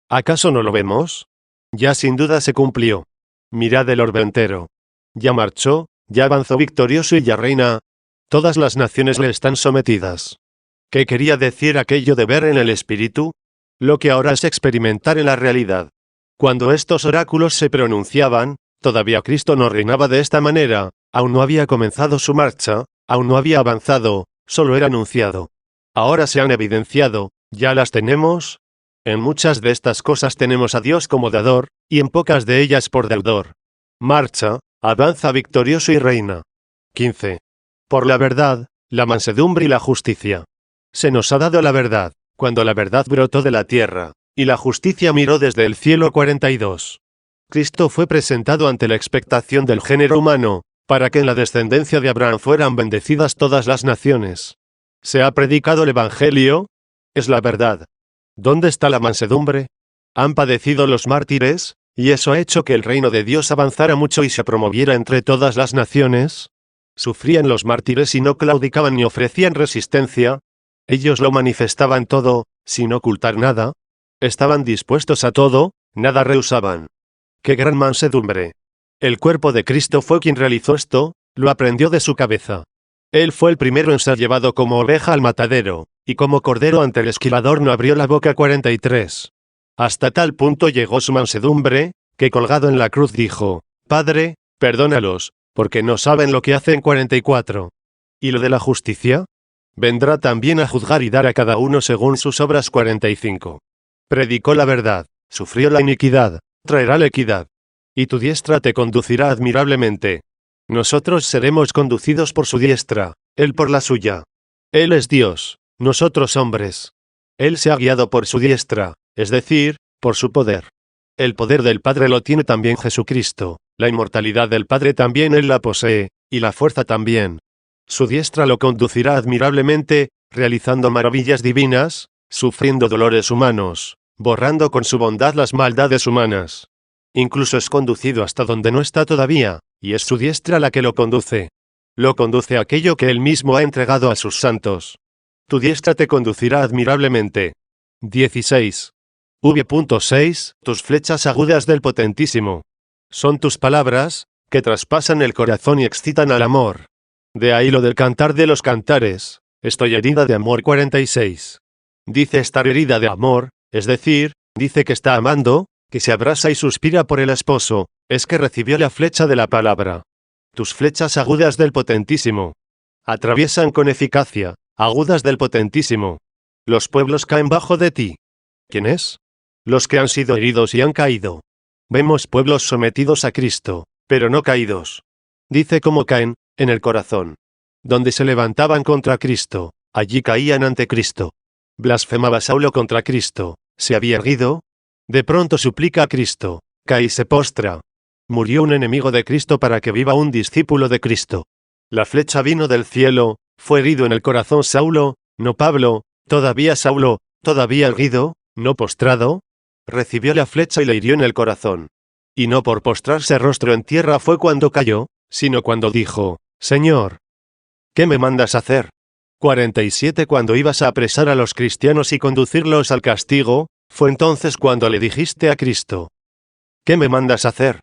¿Acaso no lo vemos? Ya sin duda se cumplió. Mirad el orbe entero. Ya marchó, ya avanzó victorioso y ya reina. Todas las naciones le están sometidas. ¿Qué quería decir aquello de ver en el espíritu? Lo que ahora es experimentar en la realidad. Cuando estos oráculos se pronunciaban, todavía Cristo no reinaba de esta manera, aún no había comenzado su marcha, aún no había avanzado, solo era anunciado. Ahora se han evidenciado, ya las tenemos. En muchas de estas cosas tenemos a Dios como dador, y en pocas de ellas por deudor. Marcha, avanza victorioso y reina. 15. Por la verdad, la mansedumbre y la justicia. Se nos ha dado la verdad, cuando la verdad brotó de la tierra, y la justicia miró desde el cielo. 42. Cristo fue presentado ante la expectación del género humano, para que en la descendencia de Abraham fueran bendecidas todas las naciones. Se ha predicado el Evangelio, es la verdad. ¿Dónde está la mansedumbre? Han padecido los mártires, y eso ha hecho que el reino de Dios avanzara mucho y se promoviera entre todas las naciones. Sufrían los mártires y no claudicaban ni ofrecían resistencia. Ellos lo manifestaban todo, sin ocultar nada. Estaban dispuestos a todo, nada rehusaban. ¡Qué gran mansedumbre! El cuerpo de Cristo fue quien realizó esto, lo aprendió de su cabeza. Él fue el primero en ser llevado como oveja al matadero, y como cordero ante el esquilador no abrió la boca. 43. Hasta tal punto llegó su mansedumbre, que colgado en la cruz dijo, Padre, perdónalos, porque no saben lo que hacen. 44. ¿Y lo de la justicia? Vendrá también a juzgar y dar a cada uno según sus obras. 45. Predicó la verdad, sufrió la iniquidad, traerá la equidad. Y tu diestra te conducirá admirablemente. Nosotros seremos conducidos por su diestra, Él por la suya. Él es Dios, nosotros hombres. Él se ha guiado por su diestra, es decir, por su poder. El poder del Padre lo tiene también Jesucristo, la inmortalidad del Padre también Él la posee, y la fuerza también. Su diestra lo conducirá admirablemente, realizando maravillas divinas, sufriendo dolores humanos, borrando con su bondad las maldades humanas. Incluso es conducido hasta donde no está todavía, y es su diestra la que lo conduce. Lo conduce a aquello que Él mismo ha entregado a sus santos. Tu diestra te conducirá admirablemente. 16. V.6. Tus flechas agudas del Potentísimo. Son tus palabras, que traspasan el corazón y excitan al amor. De ahí lo del cantar de los cantares, estoy herida de amor. 46. Dice estar herida de amor, es decir, dice que está amando, que se abrasa y suspira por el esposo, es que recibió la flecha de la palabra. Tus flechas agudas del Potentísimo. Atraviesan con eficacia, agudas del Potentísimo. Los pueblos caen bajo de ti. ¿Quién es? los que han sido heridos y han caído. Vemos pueblos sometidos a Cristo, pero no caídos. Dice cómo caen, en el corazón. Donde se levantaban contra Cristo, allí caían ante Cristo. Blasfemaba Saulo contra Cristo, ¿se había erguido? De pronto suplica a Cristo, cae y se postra. Murió un enemigo de Cristo para que viva un discípulo de Cristo. La flecha vino del cielo, fue herido en el corazón Saulo, no Pablo, todavía Saulo, todavía erguido, no postrado. Recibió la flecha y le hirió en el corazón. Y no por postrarse rostro en tierra fue cuando cayó, sino cuando dijo, Señor, ¿qué me mandas hacer? 47 Cuando ibas a apresar a los cristianos y conducirlos al castigo, fue entonces cuando le dijiste a Cristo, ¿qué me mandas hacer?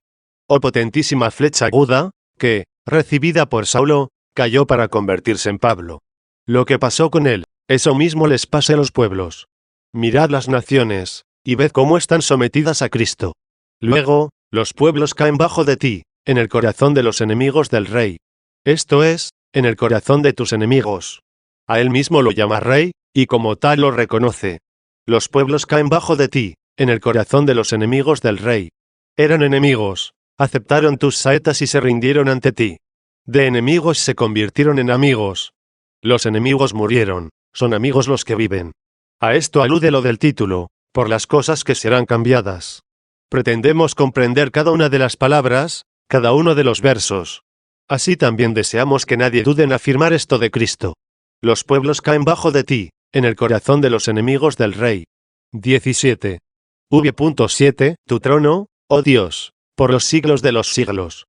Oh potentísima flecha aguda, que, recibida por Saulo, cayó para convertirse en Pablo. Lo que pasó con él, eso mismo les pasa a los pueblos. Mirad las naciones, y ved cómo están sometidas a Cristo. Luego, los pueblos caen bajo de ti, en el corazón de los enemigos del rey. Esto es, en el corazón de tus enemigos. A él mismo lo llama rey, y como tal lo reconoce. Los pueblos caen bajo de ti, en el corazón de los enemigos del rey. Eran enemigos, aceptaron tus saetas y se rindieron ante ti. De enemigos se convirtieron en amigos. Los enemigos murieron, son amigos los que viven. A esto alude lo del título, por las cosas que serán cambiadas. Pretendemos comprender cada una de las palabras, cada uno de los versos. Así también deseamos que nadie dude en afirmar esto de Cristo. Los pueblos caen bajo de ti, en el corazón de los enemigos del rey. 17. V.7 Tu trono, oh Dios, por los siglos de los siglos.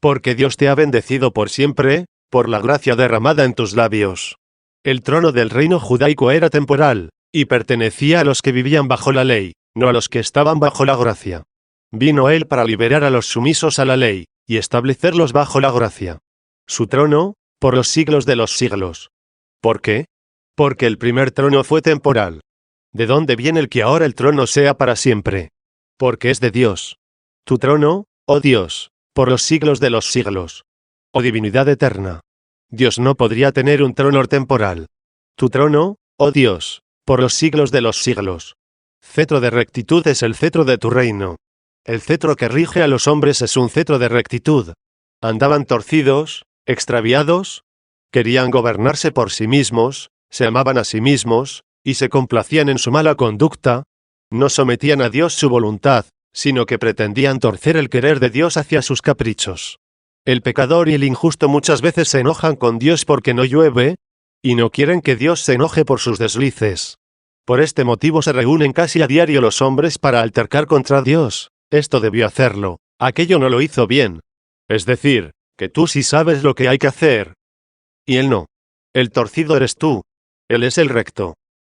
Porque Dios te ha bendecido por siempre, por la gracia derramada en tus labios. El trono del reino judaico era temporal, y pertenecía a los que vivían bajo la ley, no a los que estaban bajo la gracia. Vino él para liberar a los sumisos a la ley, y establecerlos bajo la gracia. Su trono, por los siglos de los siglos. ¿Por qué? Porque el primer trono fue temporal. ¿De dónde viene el que ahora el trono sea para siempre? Porque es de Dios. Tu trono, oh Dios, por los siglos de los siglos. Oh divinidad eterna. Dios no podría tener un trono temporal. Tu trono, oh Dios, por los siglos de los siglos. Cetro de rectitud es el cetro de tu reino. El cetro que rige a los hombres es un cetro de rectitud. Andaban torcidos, extraviados, querían gobernarse por sí mismos, se amaban a sí mismos, y se complacían en su mala conducta. No sometían a Dios su voluntad, sino que pretendían torcer el querer de Dios hacia sus caprichos. El pecador y el injusto muchas veces se enojan con Dios porque no llueve, y no quieren que Dios se enoje por sus deslices. Por este motivo se reúnen casi a diario los hombres para altercar contra Dios. Esto debió hacerlo, aquello no lo hizo bien. Es decir, que tú sí sabes lo que hay que hacer. Y él no. El torcido eres tú. Él es el recto.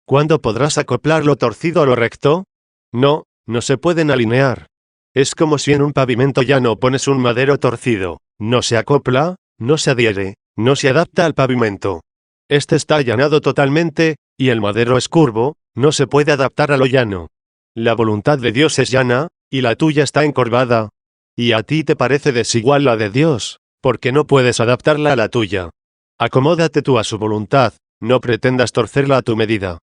¿Cuándo podrás acoplar lo torcido a lo recto? No, no se pueden alinear. Es como si en un pavimento llano pones un madero torcido. No se acopla, no se adhiere, no se adapta al pavimento. Este está allanado totalmente, y el madero es curvo, no se puede adaptar a lo llano. La voluntad de Dios es llana, y la tuya está encorvada. Y a ti te parece desigual la de Dios, porque no puedes adaptarla a la tuya. Acomódate tú a su voluntad, no pretendas torcerla a tu medida.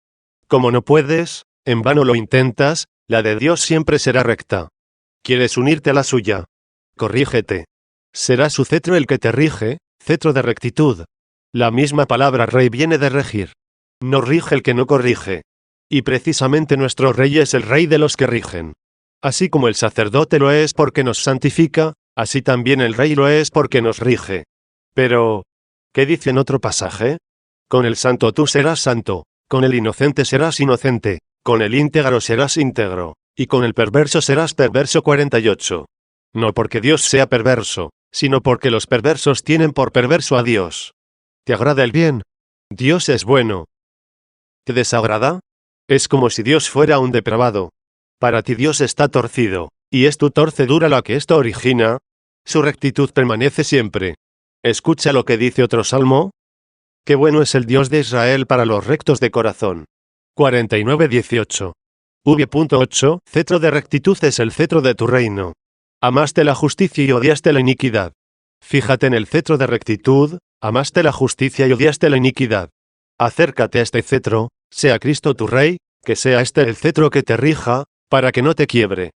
Como no puedes, en vano lo intentas, la de Dios siempre será recta. ¿Quieres unirte a la suya? Corrígete. Será su cetro el que te rige, cetro de rectitud. La misma palabra rey viene de regir. No rige el que no corrige. Y precisamente nuestro rey es el rey de los que rigen. Así como el sacerdote lo es porque nos santifica, así también el rey lo es porque nos rige. Pero, ¿qué dice en otro pasaje? Con el santo tú serás santo, con el inocente serás inocente, con el íntegro serás íntegro, y con el perverso serás perverso. 48. No porque Dios sea perverso, sino porque los perversos tienen por perverso a Dios. ¿Te agrada el bien? Dios es bueno. ¿Te desagrada? Es como si Dios fuera un depravado. Para ti Dios está torcido, y es tu torcedura la que esto origina. Su rectitud permanece siempre. Escucha lo que dice otro salmo. Qué bueno es el Dios de Israel para los rectos de corazón. 49:18. V.8 Cetro de rectitud es el cetro de tu reino. Amaste la justicia y odiaste la iniquidad. Fíjate en el cetro de rectitud, amaste la justicia y odiaste la iniquidad. Acércate a este cetro, sea Cristo tu Rey, que sea este el cetro que te rija, para que no te quiebre.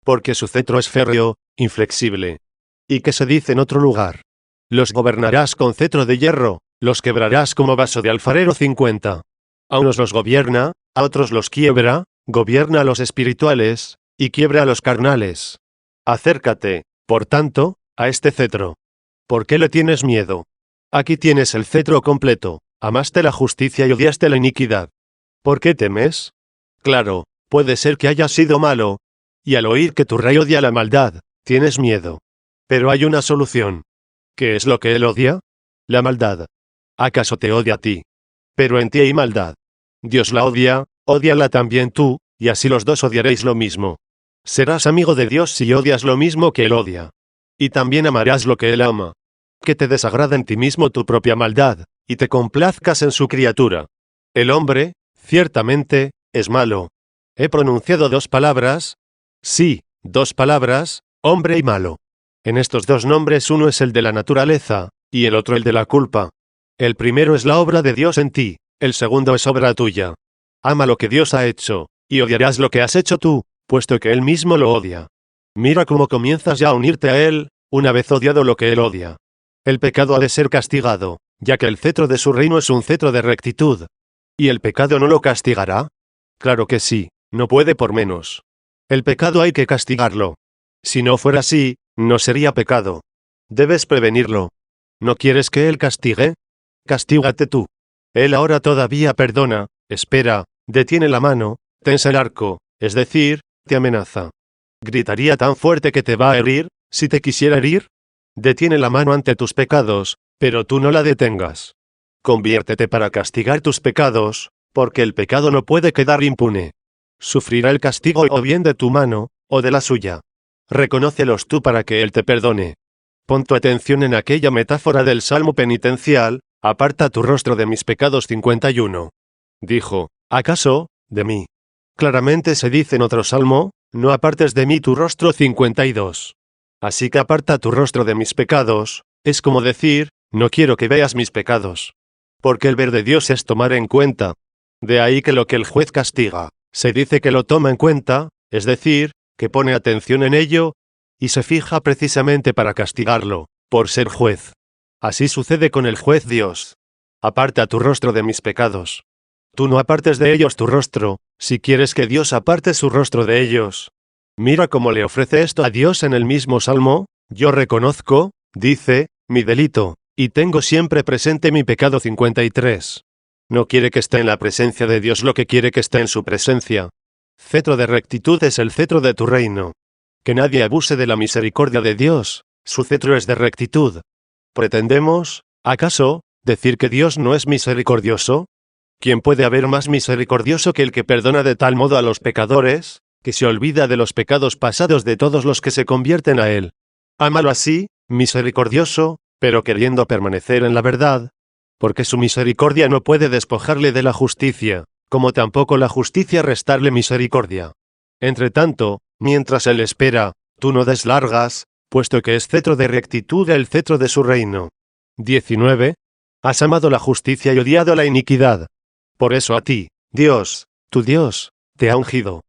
Porque su cetro es férreo, inflexible. ¿Y qué se dice en otro lugar? Los gobernarás con cetro de hierro, los quebrarás como vaso de alfarero 50. A unos los gobierna, a otros los quiebra, gobierna a los espirituales, y quiebra a los carnales. Acércate, por tanto, a este cetro. ¿Por qué le tienes miedo? Aquí tienes el cetro completo, amaste la justicia y odiaste la iniquidad. ¿Por qué temes? Claro, puede ser que hayas sido malo, y al oír que tu rey odia la maldad, tienes miedo. Pero hay una solución. ¿Qué es lo que él odia? La maldad. ¿Acaso te odia a ti? Pero en ti hay maldad. Dios la odia, ódiala también tú, y así los dos odiaréis lo mismo. Serás amigo de Dios si odias lo mismo que él odia. Y también amarás lo que él ama. Que te desagrada en ti mismo tu propia maldad, y te complazcas en su criatura. El hombre, ciertamente, es malo. He pronunciado dos palabras. Sí, dos palabras, hombre y malo. En estos dos nombres uno es el de la naturaleza, y el otro el de la culpa. El primero es la obra de Dios en ti, el segundo es obra tuya. Ama lo que Dios ha hecho, y odiarás lo que has hecho tú, puesto que Él mismo lo odia. Mira cómo comienzas ya a unirte a Él, una vez odiado lo que Él odia. El pecado ha de ser castigado, ya que el cetro de su reino es un cetro de rectitud. ¿Y el pecado no lo castigará? Claro que sí, no puede por menos. El pecado hay que castigarlo. Si no fuera así, no sería pecado. Debes prevenirlo. ¿No quieres que Él castigue? Castígate tú. Él ahora todavía perdona, espera, detiene la mano, tensa el arco, es decir, te amenaza. ¿Gritaría tan fuerte que te va a herir, si te quisiera herir? Detiene la mano ante tus pecados, pero tú no la detengas. Conviértete para castigar tus pecados, porque el pecado no puede quedar impune. Sufrirá el castigo o bien de tu mano, o de la suya. Reconócelos tú para que Él te perdone. Pon tu atención en aquella metáfora del Salmo penitencial, aparta tu rostro de mis pecados 51. Dijo, ¿acaso, de mí? Claramente se dice en otro salmo, no apartes de mí tu rostro 52. Así que aparta tu rostro de mis pecados, es como decir, no quiero que veas mis pecados. Porque el ver de Dios es tomar en cuenta. De ahí que lo que el juez castiga, se dice que lo toma en cuenta, es decir, que pone atención en ello, y se fija precisamente para castigarlo, por ser juez. Así sucede con el juez Dios. Aparta tu rostro de mis pecados. Tú no apartes de ellos tu rostro, si quieres que Dios aparte su rostro de ellos. Mira cómo le ofrece esto a Dios en el mismo Salmo, yo reconozco, dice, mi delito, y tengo siempre presente mi pecado 53. No quiere que esté en la presencia de Dios lo que quiere que esté en su presencia. Cetro de rectitud es el cetro de tu reino. Que nadie abuse de la misericordia de Dios, su cetro es de rectitud. ¿Pretendemos, acaso, decir que Dios no es misericordioso? ¿Quién puede haber más misericordioso que el que perdona de tal modo a los pecadores, que se olvida de los pecados pasados de todos los que se convierten a Él? Ámalo así, misericordioso, pero queriendo permanecer en la verdad, porque su misericordia no puede despojarle de la justicia, como tampoco la justicia restarle misericordia. Entre tanto, mientras Él espera, tú no des largas, puesto que es cetro de rectitud el cetro de su reino. 19. Has amado la justicia y odiado la iniquidad. Por eso a ti, Dios, tu Dios, te ha ungido.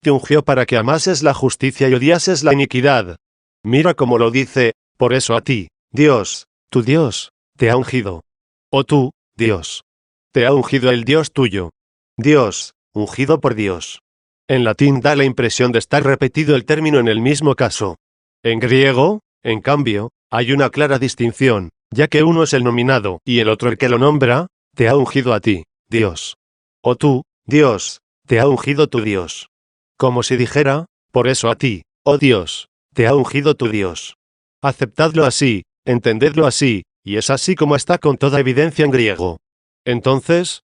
Te ungió para que amases la justicia y odiases la iniquidad. Mira cómo lo dice, por eso a ti, Dios, tu Dios, te ha ungido. O tú, Dios. Te ha ungido el Dios tuyo. Dios, ungido por Dios. En latín da la impresión de estar repetido el término en el mismo caso. En griego, en cambio, hay una clara distinción, ya que uno es el nominado y el otro el que lo nombra, te ha ungido a ti, Dios. O tú, Dios, te ha ungido tu Dios. Como si dijera, por eso a ti, oh Dios, te ha ungido tu Dios. Aceptadlo así, entendedlo así, y es así como está con toda evidencia en griego. Entonces,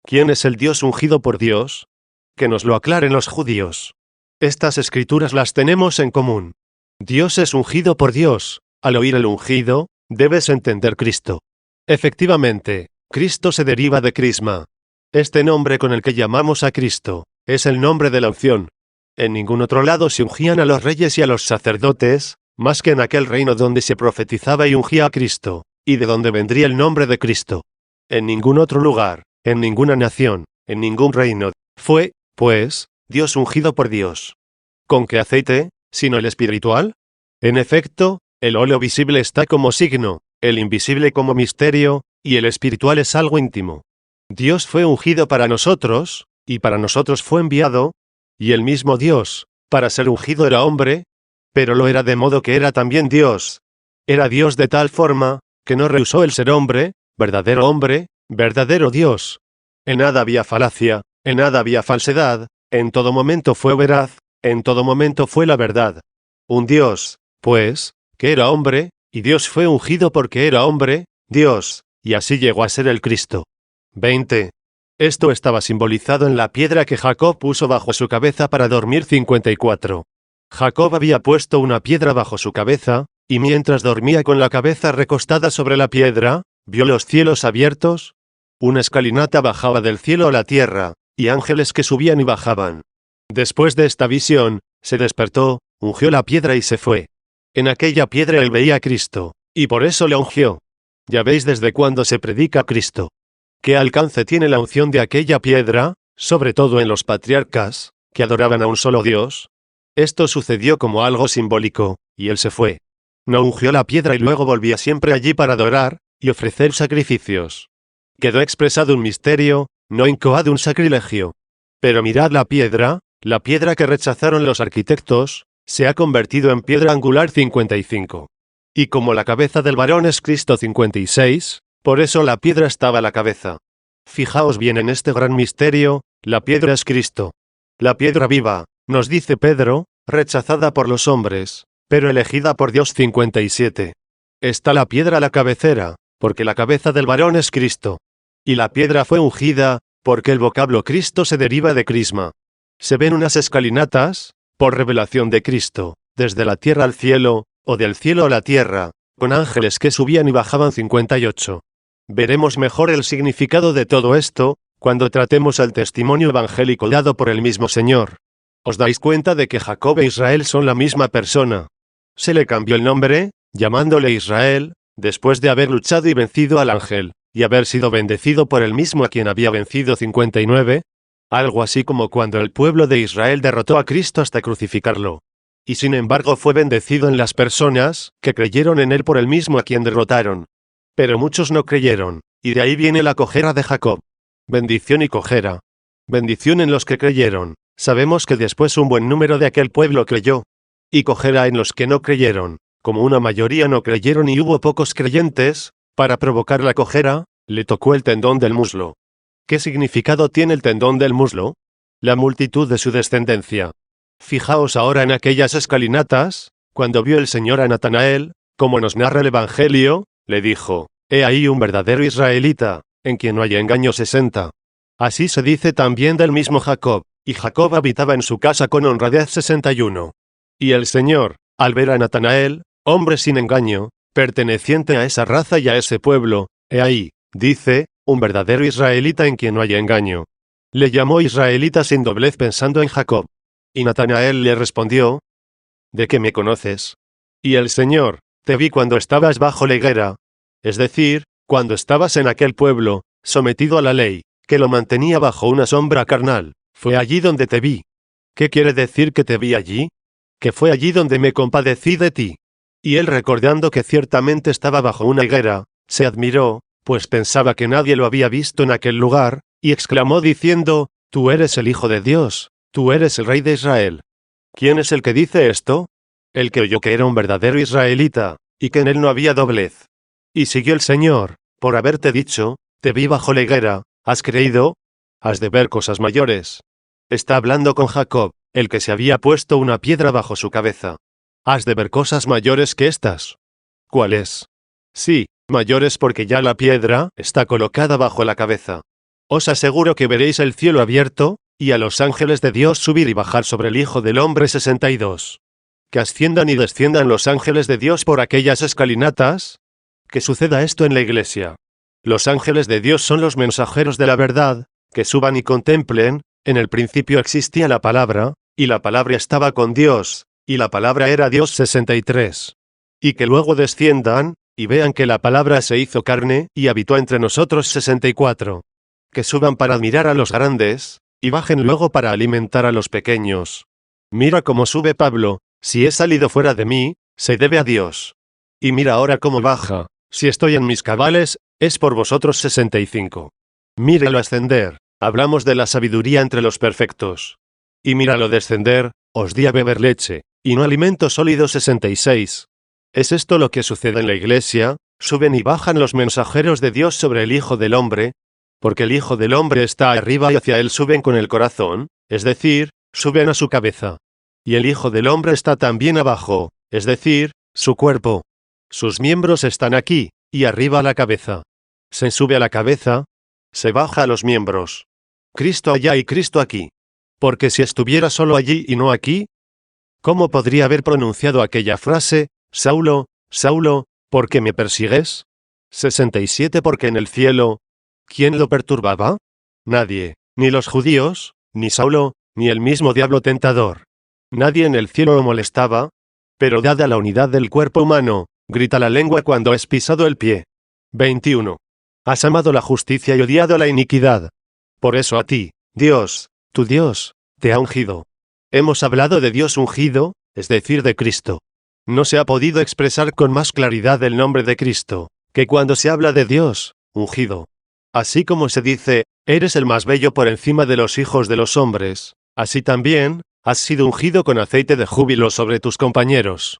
¿quién es el Dios ungido por Dios? Que nos lo aclaren los judíos. Estas escrituras las tenemos en común. Dios es ungido por Dios. Al oír el ungido, debes entender Cristo. Efectivamente, Cristo se deriva de crisma. Este nombre con el que llamamos a Cristo, es el nombre de la unción. En ningún otro lado se ungían a los reyes y a los sacerdotes, más que en aquel reino donde se profetizaba y ungía a Cristo, y de donde vendría el nombre de Cristo. En ningún otro lugar, en ninguna nación, en ningún reino, fue, pues, Dios ungido por Dios. ¿Con qué aceite, sino el espiritual? En efecto, el óleo visible está como signo, el invisible como misterio, y el espiritual es algo íntimo. Dios fue ungido para nosotros, y para nosotros fue enviado, y el mismo Dios, para ser ungido era hombre, pero lo era de modo que era también Dios. Era Dios de tal forma, que no rehusó el ser hombre, verdadero Dios. En nada había falacia, en nada había falsedad, en todo momento fue veraz, en todo momento fue la verdad. Un Dios, pues, que era hombre, y Dios fue ungido porque era hombre, Dios, y así llegó a ser el Cristo. 20. Esto estaba simbolizado en la piedra que Jacob puso bajo su cabeza para dormir. 54. Jacob había puesto una piedra bajo su cabeza, y mientras dormía con la cabeza recostada sobre la piedra, vio los cielos abiertos. Una escalinata bajaba del cielo a la tierra, y ángeles que subían y bajaban. Después de esta visión, se despertó, ungió la piedra y se fue. En aquella piedra él veía a Cristo, y por eso le ungió. Ya veis desde cuándo se predica a Cristo. ¿Qué alcance tiene la unción de aquella piedra, sobre todo en los patriarcas, que adoraban a un solo Dios? Esto sucedió como algo simbólico, y él se fue. No ungió la piedra y luego volvía siempre allí para adorar, y ofrecer sacrificios. Quedó expresado un misterio, no incoado un sacrilegio. Pero mirad la piedra que rechazaron los arquitectos, se ha convertido en piedra angular. 55. Y como la cabeza del varón es Cristo. 56, por eso la piedra estaba a la cabeza. Fijaos bien en este gran misterio, la piedra es Cristo. La piedra viva, nos dice Pedro, rechazada por los hombres, pero elegida por Dios. 57. Está la piedra a la cabecera, porque la cabeza del varón es Cristo. Y la piedra fue ungida, porque el vocablo Cristo se deriva de crisma. Se ven unas escalinatas, por revelación de Cristo, desde la tierra al cielo, o del cielo a la tierra, con ángeles que subían y bajaban. 58. Veremos mejor el significado de todo esto, cuando tratemos el testimonio evangélico dado por el mismo Señor. ¿Os dais cuenta de que Jacob e Israel son la misma persona? Se le cambió el nombre, llamándole Israel, después de haber luchado y vencido al ángel, y haber sido bendecido por el mismo a quien había vencido. 59. Algo así como cuando el pueblo de Israel derrotó a Cristo hasta crucificarlo. Y sin embargo fue bendecido en las personas, que creyeron en él por el mismo a quien derrotaron. Pero muchos no creyeron, y de ahí viene la cojera de Jacob. Bendición y cojera. Bendición en los que creyeron. Sabemos que después un buen número de aquel pueblo creyó. Y cojera en los que no creyeron. Como una mayoría no creyeron y hubo pocos creyentes, para provocar la cojera, le tocó el tendón del muslo. ¿Qué significado tiene el tendón del muslo? La multitud de su descendencia. Fijaos ahora en aquellas escalinatas, cuando vio el Señor a Natanael, como nos narra el Evangelio, le dijo, «He ahí un verdadero israelita, en quien no hay engaño». 60. Así se dice también del mismo Jacob, y Jacob habitaba en su casa con honradez. 61. Y el Señor, al ver a Natanael, hombre sin engaño, perteneciente a esa raza y a ese pueblo, he ahí, dice, un verdadero israelita en quien no hay engaño. Le llamó israelita sin doblez pensando en Jacob. Y Natanael le respondió, ¿de qué me conoces? Y el Señor, te vi cuando estabas bajo la higuera, es decir, cuando estabas en aquel pueblo, sometido a la ley, que lo mantenía bajo una sombra carnal, fue allí donde te vi. ¿Qué quiere decir que te vi allí? Que fue allí donde me compadecí de ti. Y él, recordando que ciertamente estaba bajo una higuera, se admiró, pues pensaba que nadie lo había visto en aquel lugar, y exclamó diciendo, «Tú eres el Hijo de Dios, tú eres el Rey de Israel». ¿Quién es el que dice esto? El que oyó que era un verdadero israelita, y que en él no había doblez. Y siguió el Señor, por haberte dicho, te vi bajo la higuera, ¿has creído? Has de ver cosas mayores. Está hablando con Jacob, el que se había puesto una piedra bajo su cabeza. Has de ver cosas mayores que estas. ¿Cuáles? Sí, mayores porque ya la piedra está colocada bajo la cabeza. Os aseguro que veréis el cielo abierto, y a los ángeles de Dios subir y bajar sobre el Hijo del Hombre. 62. Que asciendan y desciendan los ángeles de Dios por aquellas escalinatas. Que suceda esto en la iglesia. Los ángeles de Dios son los mensajeros de la verdad, que suban y contemplen, en el principio existía la palabra, y la palabra estaba con Dios, y la palabra era Dios. 63. Y que luego desciendan, y vean que la palabra se hizo carne, y habitó entre nosotros. 64. Que suban para admirar a los grandes, y bajen luego para alimentar a los pequeños. Mira cómo sube Pablo, si he salido fuera de mí, se debe a Dios. Y mira ahora cómo baja, si estoy en mis cabales, es por vosotros 65. Míralo ascender, hablamos de la sabiduría entre los perfectos. Y míralo descender, os di a beber leche, y no alimento sólido 66. ¿Es esto lo que sucede en la iglesia? Suben y bajan los mensajeros de Dios sobre el Hijo del Hombre, porque el Hijo del Hombre está arriba y hacia él suben con el corazón, es decir, suben a su cabeza. Y el Hijo del Hombre está también abajo, es decir, su cuerpo. Sus miembros están aquí, y arriba a la cabeza. Se sube a la cabeza, se baja a los miembros. Cristo allá y Cristo aquí. Porque si estuviera solo allí y no aquí, ¿cómo podría haber pronunciado aquella frase, Saulo, Saulo, ¿por qué me persigues? 67 Porque en el cielo, ¿quién lo perturbaba? Nadie, ni los judíos, ni Saulo, ni el mismo diablo tentador. Nadie en el cielo lo molestaba, pero dada la unidad del cuerpo humano, grita la lengua cuando es pisado el pie. 21. Has amado la justicia y odiado la iniquidad. Por eso a ti, Dios, tu Dios, te ha ungido. Hemos hablado de Dios ungido, es decir, de Cristo. No se ha podido expresar con más claridad el nombre de Cristo, que cuando se habla de Dios, ungido. Así como se dice, eres el más bello por encima de los hijos de los hombres, así también, has sido ungido con aceite de júbilo sobre tus compañeros.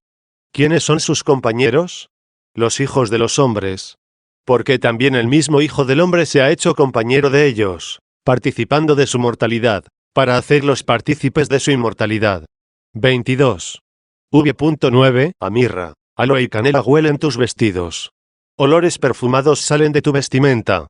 ¿Quiénes son sus compañeros? Los hijos de los hombres. Porque también el mismo Hijo del Hombre se ha hecho compañero de ellos, participando de su mortalidad, para hacerlos partícipes de su inmortalidad. 22. V.9. A mirra, aloe y canela huelen tus vestidos. Olores perfumados salen de tu vestimenta.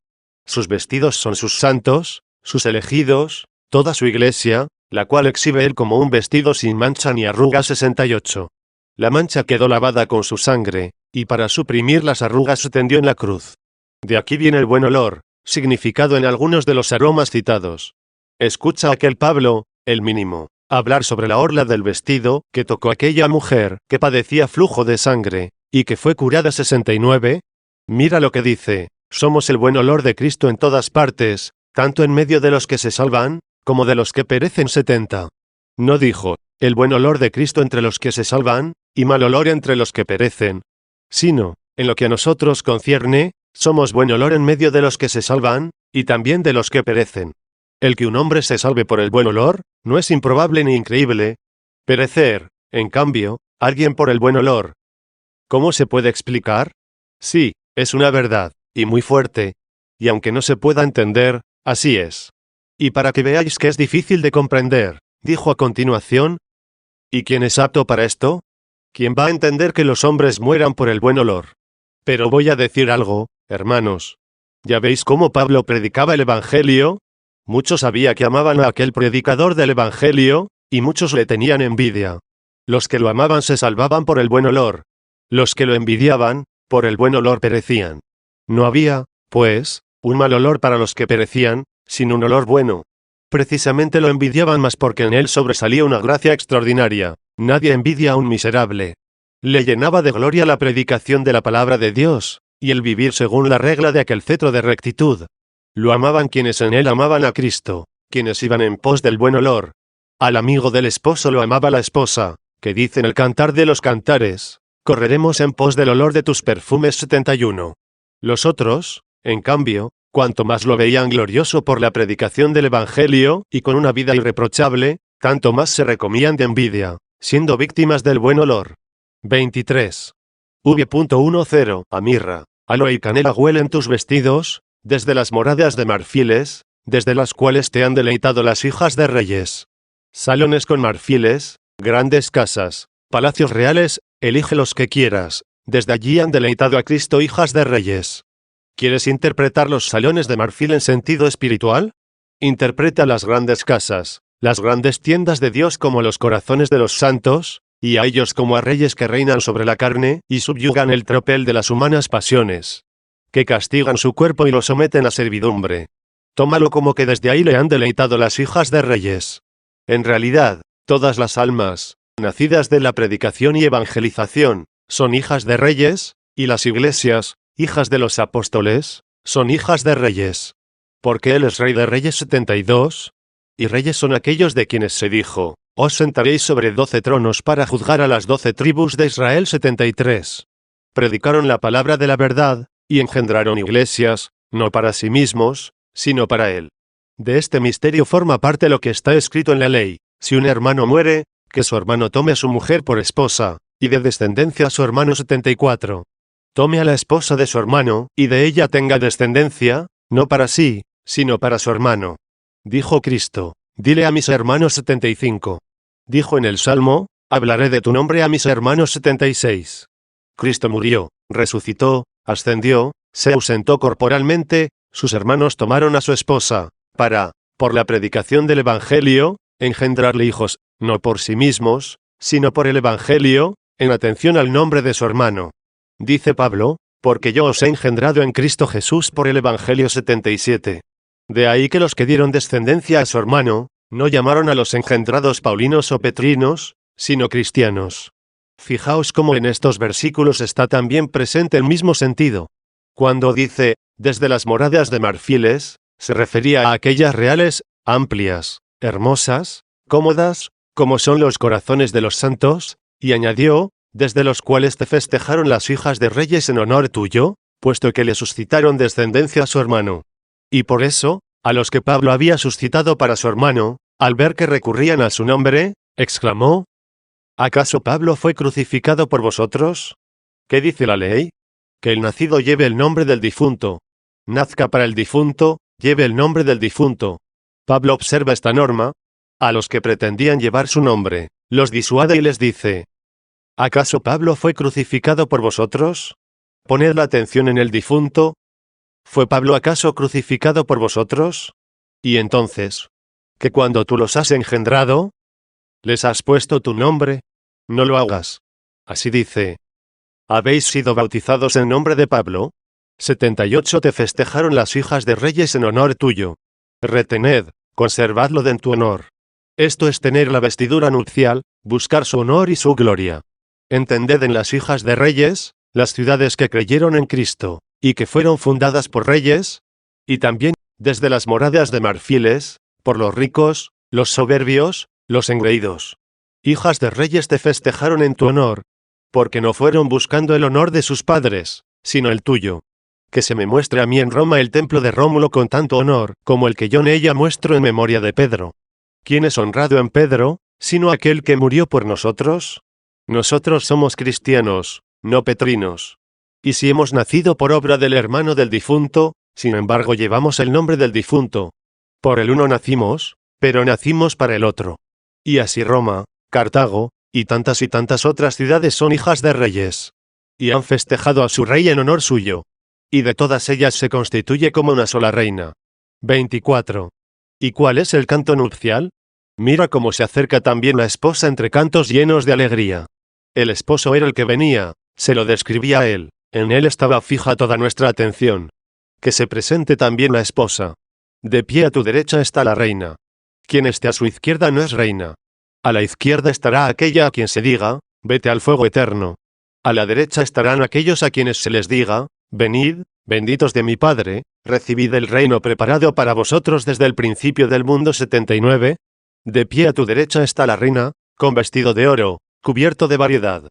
Sus vestidos son sus santos, sus elegidos, toda su iglesia, la cual exhibe él como un vestido sin mancha ni arruga 68. La mancha quedó lavada con su sangre, y para suprimir las arrugas se tendió en la cruz. De aquí viene el buen olor, significado en algunos de los aromas citados. Escucha aquel Pablo, el mínimo, hablar sobre la orla del vestido que tocó aquella mujer que padecía flujo de sangre, y que fue curada 69. Mira lo que dice, somos el buen olor de Cristo en todas partes, tanto en medio de los que se salvan, como de los que perecen 70. No dijo, el buen olor de Cristo entre los que se salvan, y mal olor entre los que perecen. Sino, en lo que a nosotros concierne, somos buen olor en medio de los que se salvan, y también de los que perecen. El que un hombre se salve por el buen olor, no es improbable ni increíble. Perecer, en cambio, alguien por el buen olor. ¿Cómo se puede explicar? Sí, es una verdad, y muy fuerte. Y aunque no se pueda entender, así es. Y para que veáis que es difícil de comprender, dijo a continuación, ¿y quién es apto para esto? ¿Quién va a entender que los hombres mueran por el buen olor? Pero voy a decir algo, hermanos. ¿Ya veis cómo Pablo predicaba el Evangelio? Muchos sabía que amaban a aquel predicador del Evangelio, y muchos le tenían envidia. Los que lo amaban se salvaban por el buen olor. Los que lo envidiaban, por el buen olor perecían. No había, pues, un mal olor para los que perecían, sino un olor bueno. Precisamente lo envidiaban más porque en él sobresalía una gracia extraordinaria. Nadie envidia a un miserable. Le llenaba de gloria la predicación de la palabra de Dios, y el vivir según la regla de aquel cetro de rectitud. Lo amaban quienes en él amaban a Cristo, quienes iban en pos del buen olor. Al amigo del esposo lo amaba la esposa, que dice en el Cantar de los Cantares, correremos en pos del olor de tus perfumes 71. Los otros, en cambio, cuanto más lo veían glorioso por la predicación del Evangelio, y con una vida irreprochable, tanto más se recomían de envidia, siendo víctimas del buen olor. 23. V.10. A mirra, aloe y canela huelen tus vestidos, desde las moradas de marfiles, desde las cuales te han deleitado las hijas de reyes. Salones con marfiles, grandes casas, palacios reales, elige los que quieras, desde allí han deleitado a Cristo hijas de reyes. ¿Quieres interpretar los salones de marfil en sentido espiritual? Interpreta las grandes casas, las grandes tiendas de Dios como los corazones de los santos, y a ellos como a reyes que reinan sobre la carne y subyugan el tropel de las humanas pasiones, que castigan su cuerpo y lo someten a servidumbre. Tómalo como que desde ahí le han deleitado las hijas de reyes. En realidad, todas las almas, nacidas de la predicación y evangelización, son hijas de reyes, y las iglesias, hijas de los apóstoles, son hijas de reyes. Porque él es rey de reyes 72. y reyes son aquellos de quienes se dijo, os sentaréis sobre 12 tronos para juzgar a las 12 tribus de Israel. 73. Predicaron la palabra de la verdad, y engendraron iglesias, no para sí mismos, sino para él. De este misterio forma parte lo que está escrito en la ley: si un hermano muere, que su hermano tome a su mujer por esposa, y de descendencia a su hermano. 74. Tome a la esposa de su hermano, y de ella tenga descendencia, no para sí, sino para su hermano. Dijo Cristo, dile a mis hermanos. 75. Dijo en el Salmo, hablaré de tu nombre a mis hermanos. 76. Cristo murió, resucitó, ascendió, se ausentó corporalmente, sus hermanos tomaron a su esposa, para, por la predicación del Evangelio, engendrarle hijos, no por sí mismos, sino por el Evangelio, en atención al nombre de su hermano. Dice Pablo, porque yo os he engendrado en Cristo Jesús por el Evangelio. 77. De ahí que los que dieron descendencia a su hermano, no llamaron a los engendrados paulinos o petrinos, sino cristianos. Fijaos cómo en estos versículos está también presente el mismo sentido. Cuando dice, desde las moradas de marfiles, se refería a aquellas reales, amplias, hermosas, cómodas, como son los corazones de los santos, y añadió, desde los cuales te festejaron las hijas de reyes en honor tuyo, puesto que le suscitaron descendencia a su hermano. Y por eso, a los que Pablo había suscitado para su hermano, al ver que recurrían a su nombre, exclamó, ¿acaso Pablo fue crucificado por vosotros? ¿Qué dice la ley? Que el nacido lleve el nombre del difunto. Nazca para el difunto, lleve el nombre del difunto. Pablo observa esta norma. A los que pretendían llevar su nombre, los disuade y les dice, ¿acaso Pablo fue crucificado por vosotros? Poned la atención en el difunto. ¿Fue Pablo acaso crucificado por vosotros? Y entonces, que cuando tú los has engendrado, les has puesto tu nombre, no lo hagas. Así dice, ¿habéis sido bautizados en nombre de Pablo? 78. Te festejaron las hijas de reyes en honor tuyo. Retened, conservadlo en tu honor. Esto es tener la vestidura nupcial, buscar su honor y su gloria. Entended en las hijas de reyes, las ciudades que creyeron en Cristo, y que fueron fundadas por reyes, y también, desde las moradas de marfiles, por los ricos, los soberbios, los engreídos. Hijas de reyes te festejaron en tu honor, porque no fueron buscando el honor de sus padres, sino el tuyo. Que se me muestre a mí en Roma el templo de Rómulo con tanto honor, como el que yo en ella muestro en memoria de Pedro. ¿Quién es honrado en Pedro, sino aquel que murió por nosotros? Nosotros somos cristianos, no petrinos. Y si hemos nacido por obra del hermano del difunto, sin embargo llevamos el nombre del difunto. Por el uno nacimos, pero nacimos para el otro. Y así Roma, Cartago, y tantas otras ciudades son hijas de reyes. Y han festejado a su rey en honor suyo. Y de todas ellas se constituye como una sola reina. 24. ¿Y cuál es el canto nupcial? Mira cómo se acerca también la esposa entre cantos llenos de alegría. El esposo era el que venía, se lo describía a él, en él estaba fija toda nuestra atención. Que se presente también la esposa. De pie a tu derecha está la reina. Quien esté a su izquierda no es reina. A la izquierda estará aquella a quien se diga, vete al fuego eterno. A la derecha estarán aquellos a quienes se les diga, venid, benditos de mi Padre, recibid el reino preparado para vosotros desde el principio del mundo. 79. De pie a tu derecha está la reina, con vestido de oro, cubierto de variedad.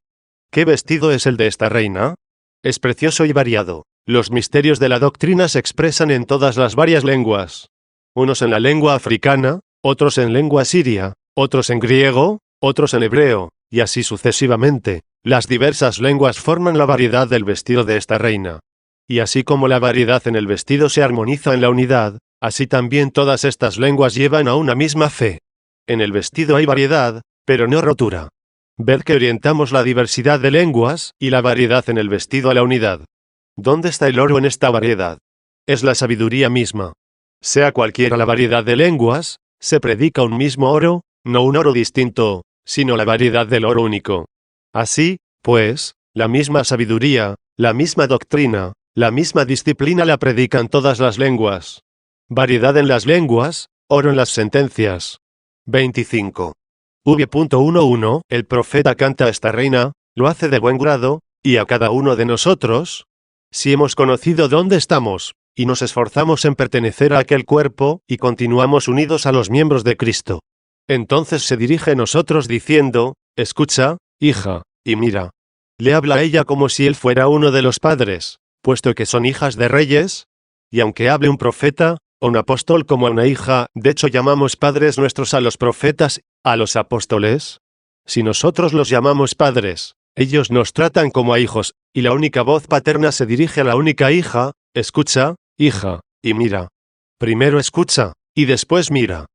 ¿Qué vestido es el de esta reina? Es precioso y variado. Los misterios de la doctrina se expresan en todas las varias lenguas. Unos en la lengua africana, otros en lengua siria, otros en griego, otros en hebreo, y así sucesivamente. Las diversas lenguas forman la variedad del vestido de esta reina. Y así como la variedad en el vestido se armoniza en la unidad, así también todas estas lenguas llevan a una misma fe. En el vestido hay variedad, pero no rotura. Ved que orientamos la diversidad de lenguas y la variedad en el vestido a la unidad. ¿Dónde está el oro en esta variedad? Es la sabiduría misma. Sea cualquiera la variedad de lenguas, se predica un mismo oro, no un oro distinto, sino la variedad del oro único. Así, pues, la misma sabiduría, la misma doctrina, la misma disciplina la predican todas las lenguas. Variedad en las lenguas, oro en las sentencias. 25. V.11. El profeta canta a esta reina, lo hace de buen grado, y a cada uno de nosotros, si hemos conocido dónde estamos, y nos esforzamos en pertenecer a aquel cuerpo, y continuamos unidos a los miembros de Cristo. Entonces se dirige a nosotros diciendo, escucha, hija, y mira. Le habla a ella como si él fuera uno de los padres, puesto que son hijas de reyes, y aunque hable un profeta, o un apóstol como a una hija, de hecho llamamos padres nuestros a los profetas, a los apóstoles. Si nosotros los llamamos padres, ellos nos tratan como a hijos, y la única voz paterna se dirige a la única hija, escucha, hija, y mira. Primero escucha, y después mira.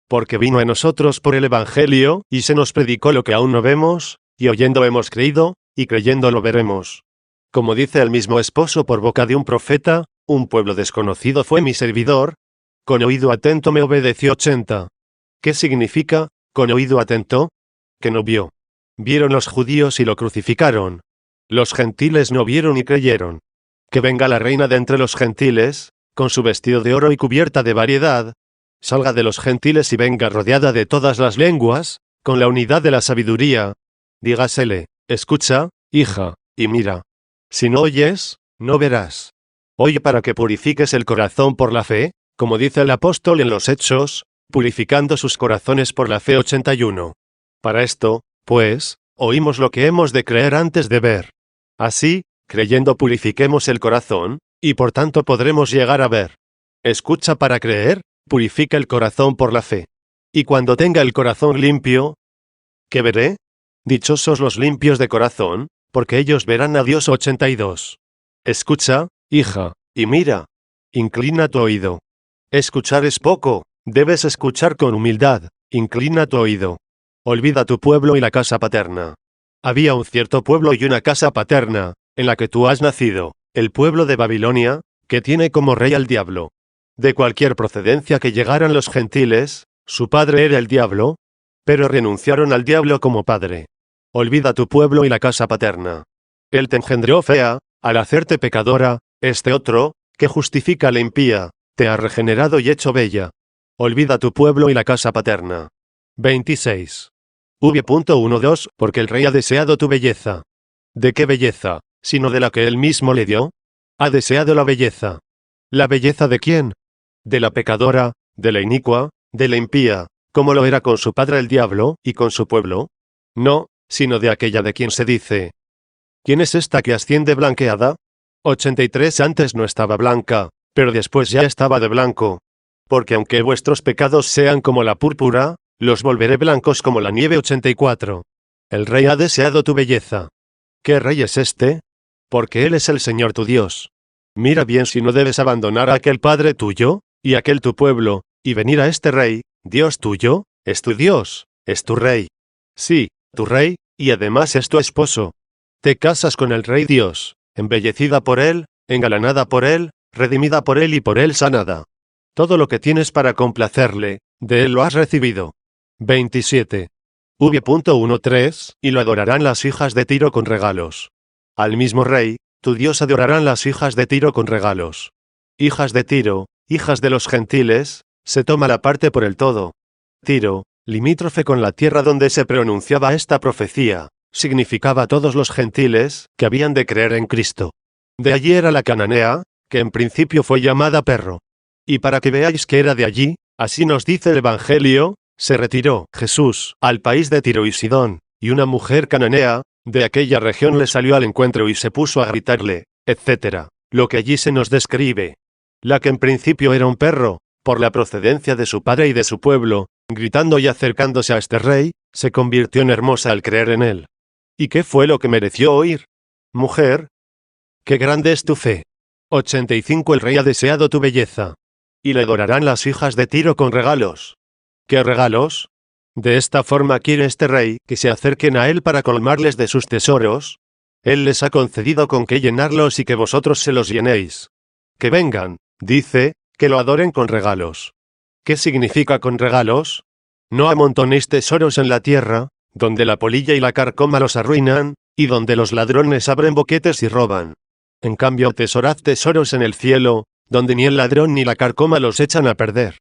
Porque vino a nosotros por el Evangelio, y se nos predicó lo que aún no vemos, y oyendo hemos creído, y creyendo lo veremos. Como dice el mismo esposo por boca de un profeta, un pueblo desconocido fue mi servidor, con oído atento me obedeció 80. ¿Qué significa, con oído atento? Que no vio. Vieron los judíos y lo crucificaron. Los gentiles no vieron y creyeron. Que venga la reina de entre los gentiles, con su vestido de oro y cubierta de variedad, salga de los gentiles y venga rodeada de todas las lenguas, con la unidad de la sabiduría. Dígasele, escucha, hija, y mira. Si no oyes, no verás. Oye para que purifiques el corazón por la fe, como dice el apóstol en los Hechos, purificando sus corazones por la fe 81. Para esto, pues, oímos lo que hemos de creer antes de ver. Así, creyendo purifiquemos el corazón, y por tanto podremos llegar a ver. Escucha para creer, purifica el corazón por la fe. Y cuando tenga el corazón limpio, ¿qué veré? Dichosos los limpios de corazón, porque ellos verán a Dios 82. Escucha, hija, y mira. Inclina tu oído. Escuchar es poco, debes escuchar con humildad, inclina tu oído. Olvida tu pueblo y la casa paterna. Había un cierto pueblo y una casa paterna, en la que tú has nacido, el pueblo de Babilonia, que tiene como rey al diablo. De cualquier procedencia que llegaran los gentiles, su padre era el diablo, pero renunciaron al diablo como padre. Olvida tu pueblo y la casa paterna. Él te engendró fea, al hacerte pecadora, este otro, que justifica a la impía, te ha regenerado y hecho bella. Olvida tu pueblo y la casa paterna. 26. V.12 Porque el rey ha deseado tu belleza. ¿De qué belleza, sino de la que él mismo le dio? Ha deseado la belleza. ¿La belleza de quién? De la pecadora, de la inicua, de la impía, como lo era con su padre el diablo, y con su pueblo. No, sino de aquella de quien se dice. ¿Quién es esta que asciende blanqueada? 83 Antes no estaba blanca, pero después ya estaba de blanco. Porque aunque vuestros pecados sean como la púrpura, los volveré blancos como la nieve. 84. El rey ha deseado tu belleza. ¿Qué rey es este? Porque él es el Señor tu Dios. Mira bien si no debes abandonar a aquel padre tuyo, y aquel tu pueblo, y venir a este rey, Dios tuyo, es tu Dios, es tu rey. Sí, tu rey, y además es tu esposo. Te casas con el rey Dios, embellecida por él, engalanada por él, redimida por él y por él sanada. Todo lo que tienes para complacerle, de él lo has recibido. 27. V.13 Y lo adorarán las hijas de Tiro con regalos. Al mismo rey, tu Dios adorarán las hijas de Tiro con regalos. Hijas de Tiro, hijas de los gentiles, se toma la parte por el todo. Tiro, limítrofe con la tierra donde se pronunciaba esta profecía, significaba a todos los gentiles que habían de creer en Cristo. De allí era la cananea, que en principio fue llamada perro. Y para que veáis que era de allí, así nos dice el Evangelio, se retiró Jesús al país de Tiro y Sidón, y una mujer cananea, de aquella región le salió al encuentro y se puso a gritarle, etc. Lo que allí se nos describe. La que en principio era un perro, por la procedencia de su padre y de su pueblo, gritando y acercándose a este rey, se convirtió en hermosa al creer en él. ¿Y qué fue lo que mereció oír? Mujer, qué grande es tu fe. 85 El rey ha deseado tu belleza. Y le adorarán las hijas de Tiro con regalos. ¿Qué regalos? De esta forma quiere este rey que se acerquen a él para colmarles de sus tesoros. Él les ha concedido con qué llenarlos y que vosotros se los llenéis. Que vengan, dice, que lo adoren con regalos. ¿Qué significa con regalos? No amontonéis tesoros en la tierra, donde la polilla y la carcoma los arruinan, y donde los ladrones abren boquetes y roban. En cambio atesorad tesoros en el cielo, donde ni el ladrón ni la carcoma los echan a perder.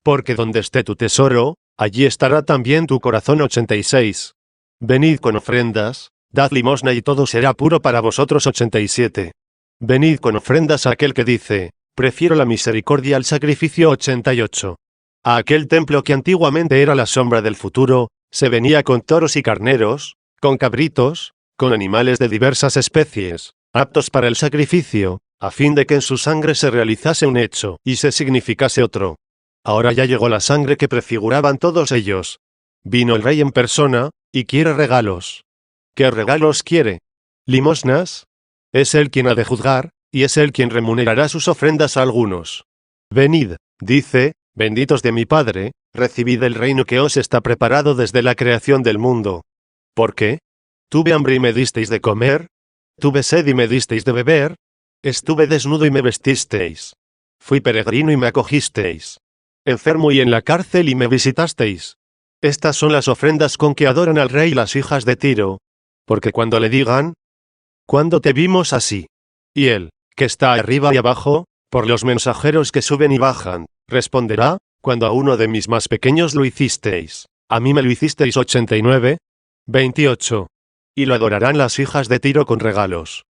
Porque donde esté tu tesoro, allí estará también tu corazón. 86. Venid con ofrendas, dad limosna y todo será puro para vosotros. 87. Venid con ofrendas a aquel que dice, prefiero la misericordia al sacrificio. 88. A aquel templo que antiguamente era la sombra del futuro, se venía con toros y carneros, con cabritos, con animales de diversas especies, aptos para el sacrificio, a fin de que en su sangre se realizase un hecho y se significase otro. Ahora ya llegó la sangre que prefiguraban todos ellos. Vino el rey en persona, y quiere regalos. ¿Qué regalos quiere? ¿Limosnas? Es él quien ha de juzgar, y es él quien remunerará sus ofrendas a algunos. Venid, dice, benditos de mi Padre, recibid el reino que os está preparado desde la creación del mundo. ¿Por qué? Tuve hambre y me disteis de comer. Tuve sed y me disteis de beber. Estuve desnudo y me vestisteis. Fui peregrino y me acogisteis. Enfermo y en la cárcel y me visitasteis. Estas son las ofrendas con que adoran al rey las hijas de Tiro. Porque cuando le digan, ¿cuándo te vimos así? Y él, que está arriba y abajo, por los mensajeros que suben y bajan, responderá, cuando a uno de mis más pequeños lo hicisteis, a mí me lo hicisteis. 89. 28. Y lo adorarán las hijas de Tiro con regalos.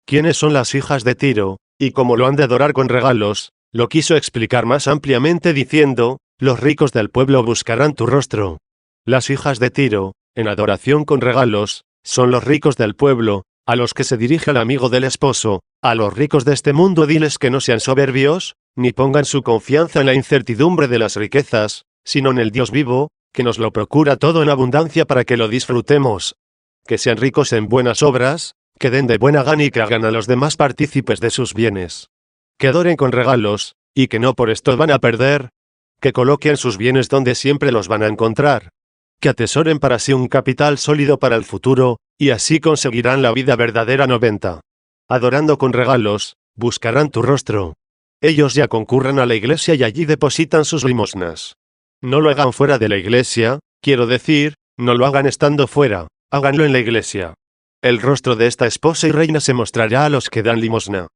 ¿Quiénes son las hijas de Tiro, y cómo lo han de adorar con regalos? Lo quiso explicar más ampliamente diciendo, los ricos del pueblo buscarán tu rostro. Las hijas de Tiro, en adoración con regalos, son los ricos del pueblo, a los que se dirige el amigo del esposo. A los ricos de este mundo diles que no sean soberbios, ni pongan su confianza en la incertidumbre de las riquezas, sino en el Dios vivo, que nos lo procura todo en abundancia para que lo disfrutemos. Que sean ricos en buenas obras, que den de buena gana y que hagan a los demás partícipes de sus bienes. Que adoren con regalos, y que no por esto van a perder. Que coloquen sus bienes donde siempre los van a encontrar. Que atesoren para sí un capital sólido para el futuro, y así conseguirán la vida verdadera. 90. Adorando con regalos, buscarán tu rostro. Ellos ya concurran a la iglesia y allí depositan sus limosnas. No lo hagan fuera de la iglesia, quiero decir, no lo hagan estando fuera, háganlo en la iglesia. El rostro de esta esposa y reina se mostrará a los que dan limosna.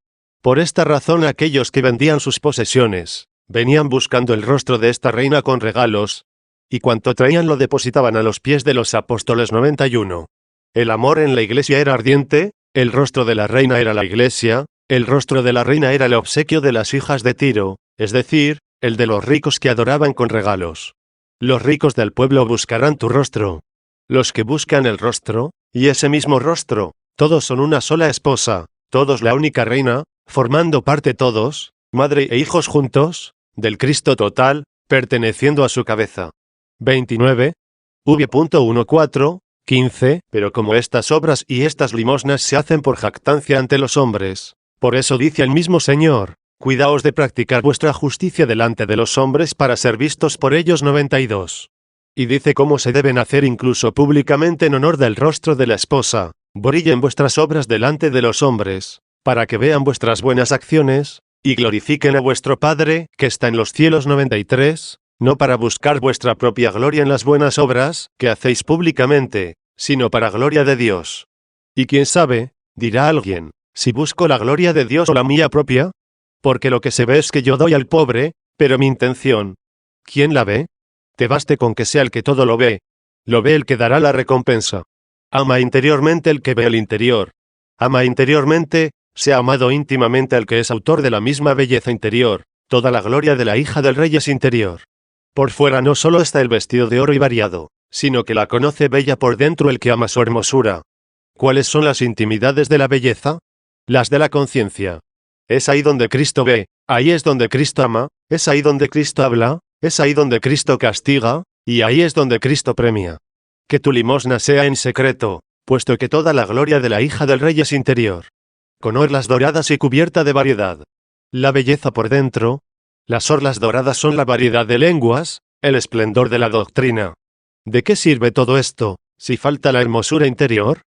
Por esta razón aquellos que vendían sus posesiones, venían buscando el rostro de esta reina con regalos, y cuanto traían lo depositaban a los pies de los apóstoles. 91. El amor en la iglesia era ardiente, el rostro de la reina era la iglesia, el rostro de la reina era el obsequio de las hijas de Tiro, es decir, el de los ricos que adoraban con regalos. Los ricos del pueblo buscarán tu rostro. Los que buscan el rostro, y ese mismo rostro, todos son una sola esposa, todos la única reina, formando parte todos, madre e hijos juntos, del Cristo total, perteneciendo a su cabeza. 29. V.14, 15. Pero como estas obras y estas limosnas se hacen por jactancia ante los hombres, por eso dice el mismo Señor, cuidaos de practicar vuestra justicia delante de los hombres para ser vistos por ellos. 92. Y dice cómo se deben hacer incluso públicamente en honor del rostro de la esposa, brillen vuestras obras delante de los hombres, para que vean vuestras buenas acciones, y glorifiquen a vuestro Padre, que está en los cielos. 93. No para buscar vuestra propia gloria en las buenas obras, que hacéis públicamente, sino para gloria de Dios. Y quién sabe, dirá alguien, si busco la gloria de Dios o la mía propia, porque lo que se ve es que yo doy al pobre, pero mi intención, ¿quién la ve? Te baste con que sea el que todo lo ve el que dará la recompensa. Ama interiormente el que ve el interior. Ama interiormente, sea amado íntimamente al que es autor de la misma belleza interior, toda la gloria de la hija del rey es interior. Por fuera no solo está el vestido de oro y variado, sino que la conoce bella por dentro el que ama su hermosura. ¿Cuáles son las intimidades de la belleza? Las de la conciencia. Es ahí donde Cristo ve, ahí es donde Cristo ama, es ahí donde Cristo habla, es ahí donde Cristo castiga, y ahí es donde Cristo premia. Que tu limosna sea en secreto, puesto que toda la gloria de la hija del rey es interior. Con orlas doradas y cubierta de variedad. La belleza por dentro. Las orlas doradas son la variedad de lenguas, el esplendor de la doctrina. ¿De qué sirve todo esto, si falta la hermosura interior?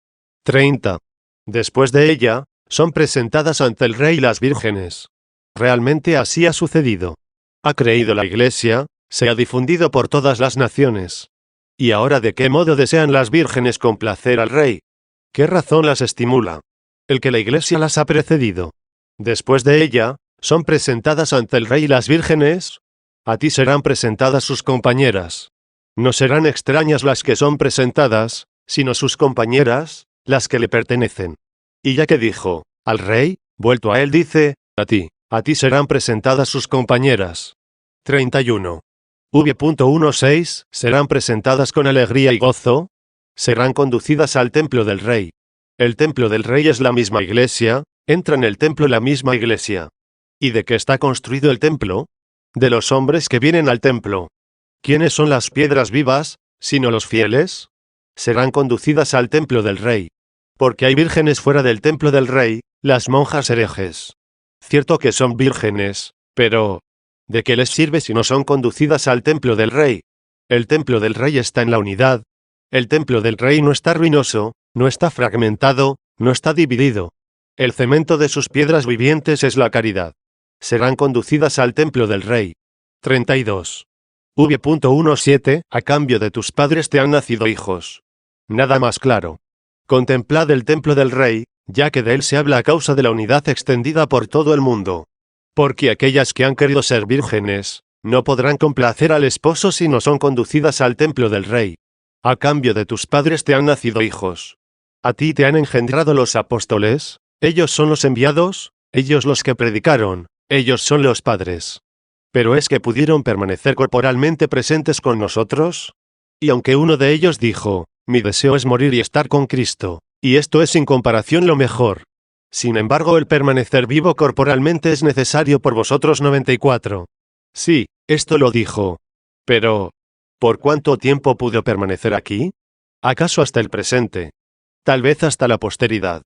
30. Después de ella, son presentadas ante el rey las vírgenes. Realmente así ha sucedido. Ha creído la Iglesia, se ha difundido por todas las naciones. ¿Y ahora de qué modo desean las vírgenes complacer al rey? ¿Qué razón las estimula? El que la Iglesia las ha precedido. Después de ella, son presentadas ante el rey las vírgenes. A ti serán presentadas sus compañeras. No serán extrañas las que son presentadas, sino sus compañeras, las que le pertenecen. Y ya que dijo, al rey, vuelto a él dice, a ti, A ti serán presentadas sus compañeras. 31. V.16 serán presentadas con alegría y gozo. Serán conducidas al templo del rey. El templo del rey es la misma iglesia, entra en el templo la misma iglesia. ¿Y de qué está construido el templo? De los hombres que vienen al templo. ¿Quiénes son las piedras vivas, sino los fieles? Serán conducidas al templo del rey. Porque hay vírgenes fuera del templo del rey, las monjas herejes. Cierto que son vírgenes, pero ¿de qué les sirve si no son conducidas al templo del rey? El templo del rey está en la unidad. El templo del rey no está ruinoso, no está fragmentado, no está dividido. El cemento de sus piedras vivientes es la caridad. Serán conducidas al templo del rey. 32. V.17 A cambio de tus padres te han nacido hijos. Nada más claro. Contemplad el templo del rey, ya que de él se habla a causa de la unidad extendida por todo el mundo. Porque aquellas que han querido ser vírgenes, no podrán complacer al esposo si no son conducidas al templo del rey. A cambio de tus padres te han nacido hijos. A ti te han engendrado los apóstoles, ellos son los enviados, ellos los que predicaron, ellos son los padres. ¿Pero es que pudieron permanecer corporalmente presentes con nosotros? Y aunque uno de ellos dijo, mi deseo es morir y estar con Cristo, y esto es sin comparación lo mejor. Sin embargo, el permanecer vivo corporalmente es necesario por vosotros 94. Sí, esto lo dijo. Pero, ¿por cuánto tiempo pudo permanecer aquí? ¿Acaso hasta el presente? Tal vez hasta la posteridad.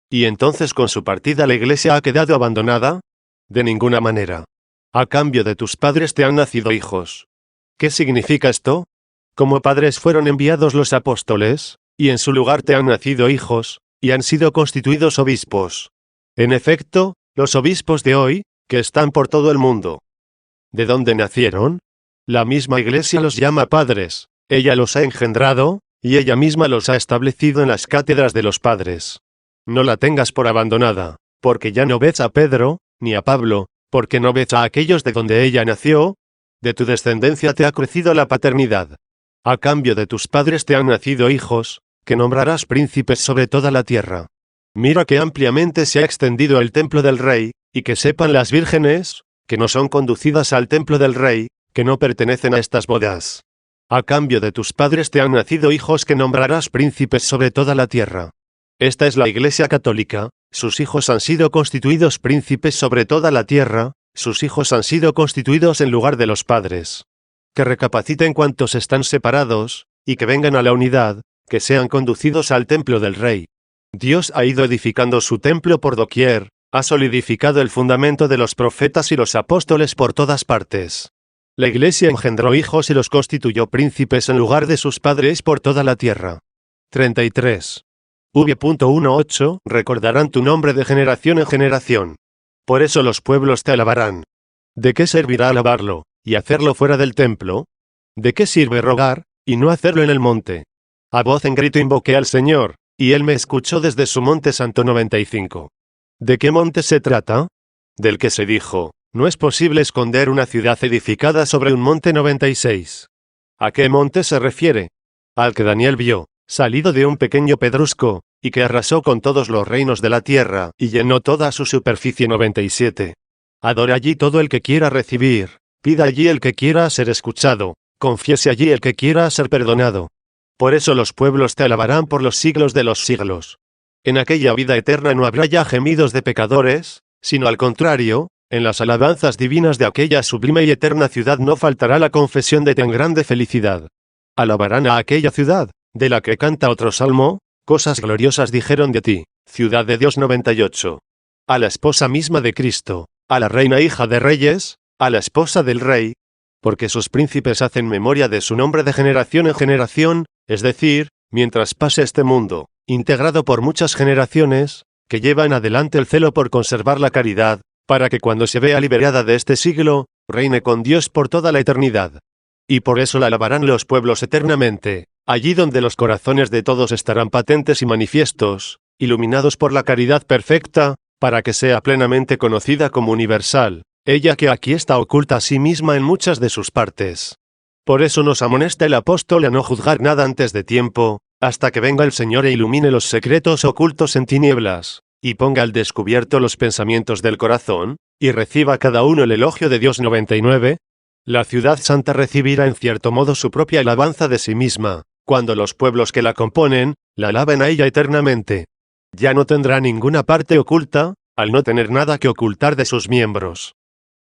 ¿Y entonces con su partida la iglesia ha quedado abandonada? De ninguna manera. A cambio de tus padres te han nacido hijos. ¿Qué significa esto? Como padres fueron enviados los apóstoles, y en su lugar te han nacido hijos, y han sido constituidos obispos. En efecto, los obispos de hoy, que están por todo el mundo. ¿De dónde nacieron? La misma iglesia los llama padres, ella los ha engendrado, y ella misma los ha establecido en las cátedras de los padres. No la tengas por abandonada, porque ya no ves a Pedro, ni a Pablo, porque no ves a aquellos de donde ella nació. De tu descendencia te ha crecido la paternidad. A cambio de tus padres te han nacido hijos, que nombrarás príncipes sobre toda la tierra. Mira que ampliamente se ha extendido el templo del rey, y que sepan las vírgenes, que no son conducidas al templo del rey, que no pertenecen a estas bodas. A cambio de tus padres te han nacido hijos que nombrarás príncipes sobre toda la tierra. Esta es la Iglesia católica, sus hijos han sido constituidos príncipes sobre toda la tierra, sus hijos han sido constituidos en lugar de los padres. Que recapaciten cuantos están separados, y que vengan a la unidad, que sean conducidos al templo del rey. Dios ha ido edificando su templo por doquier, ha solidificado el fundamento de los profetas y los apóstoles por todas partes. La Iglesia engendró hijos y los constituyó príncipes en lugar de sus padres por toda la tierra. 33. V.18 Recordarán tu nombre de generación en generación. Por eso los pueblos te alabarán. ¿De qué servirá alabarlo, y hacerlo fuera del templo? ¿De qué sirve rogar, y no hacerlo en el monte? A voz en grito invoqué al Señor, y Él me escuchó desde su monte santo 95. ¿De qué monte se trata? Del que se dijo, no es posible esconder una ciudad edificada sobre un monte 96. ¿A qué monte se refiere? Al que Daniel vio, salido de un pequeño pedrusco, y que arrasó con todos los reinos de la tierra, y llenó toda su superficie 97. Adore allí todo el que quiera recibir, pida allí el que quiera ser escuchado, confiese allí el que quiera ser perdonado. Por eso los pueblos te alabarán por los siglos de los siglos. En aquella vida eterna no habrá ya gemidos de pecadores, sino al contrario, en las alabanzas divinas de aquella sublime y eterna ciudad no faltará la confesión de tan grande felicidad. Alabarán a aquella ciudad, de la que canta otro salmo, cosas gloriosas dijeron de ti, ciudad de Dios 98. A la esposa misma de Cristo, a la reina hija de reyes, a la esposa del rey, porque sus príncipes hacen memoria de su nombre de generación en generación, es decir, mientras pase este mundo, integrado por muchas generaciones, que llevan adelante el celo por conservar la caridad, para que cuando se vea liberada de este siglo, reine con Dios por toda la eternidad. Y por eso la alabarán los pueblos eternamente, allí donde los corazones de todos estarán patentes y manifiestos, iluminados por la caridad perfecta, para que sea plenamente conocida como universal, ella que aquí está oculta a sí misma en muchas de sus partes. Por eso nos amonesta el apóstol a no juzgar nada antes de tiempo, hasta que venga el Señor e ilumine los secretos ocultos en tinieblas, y ponga al descubierto los pensamientos del corazón, y reciba cada uno el elogio de Dios. 99. La ciudad santa recibirá en cierto modo su propia alabanza de sí misma, cuando los pueblos que la componen, la alaben a ella eternamente. Ya no tendrá ninguna parte oculta, al no tener nada que ocultar de sus miembros.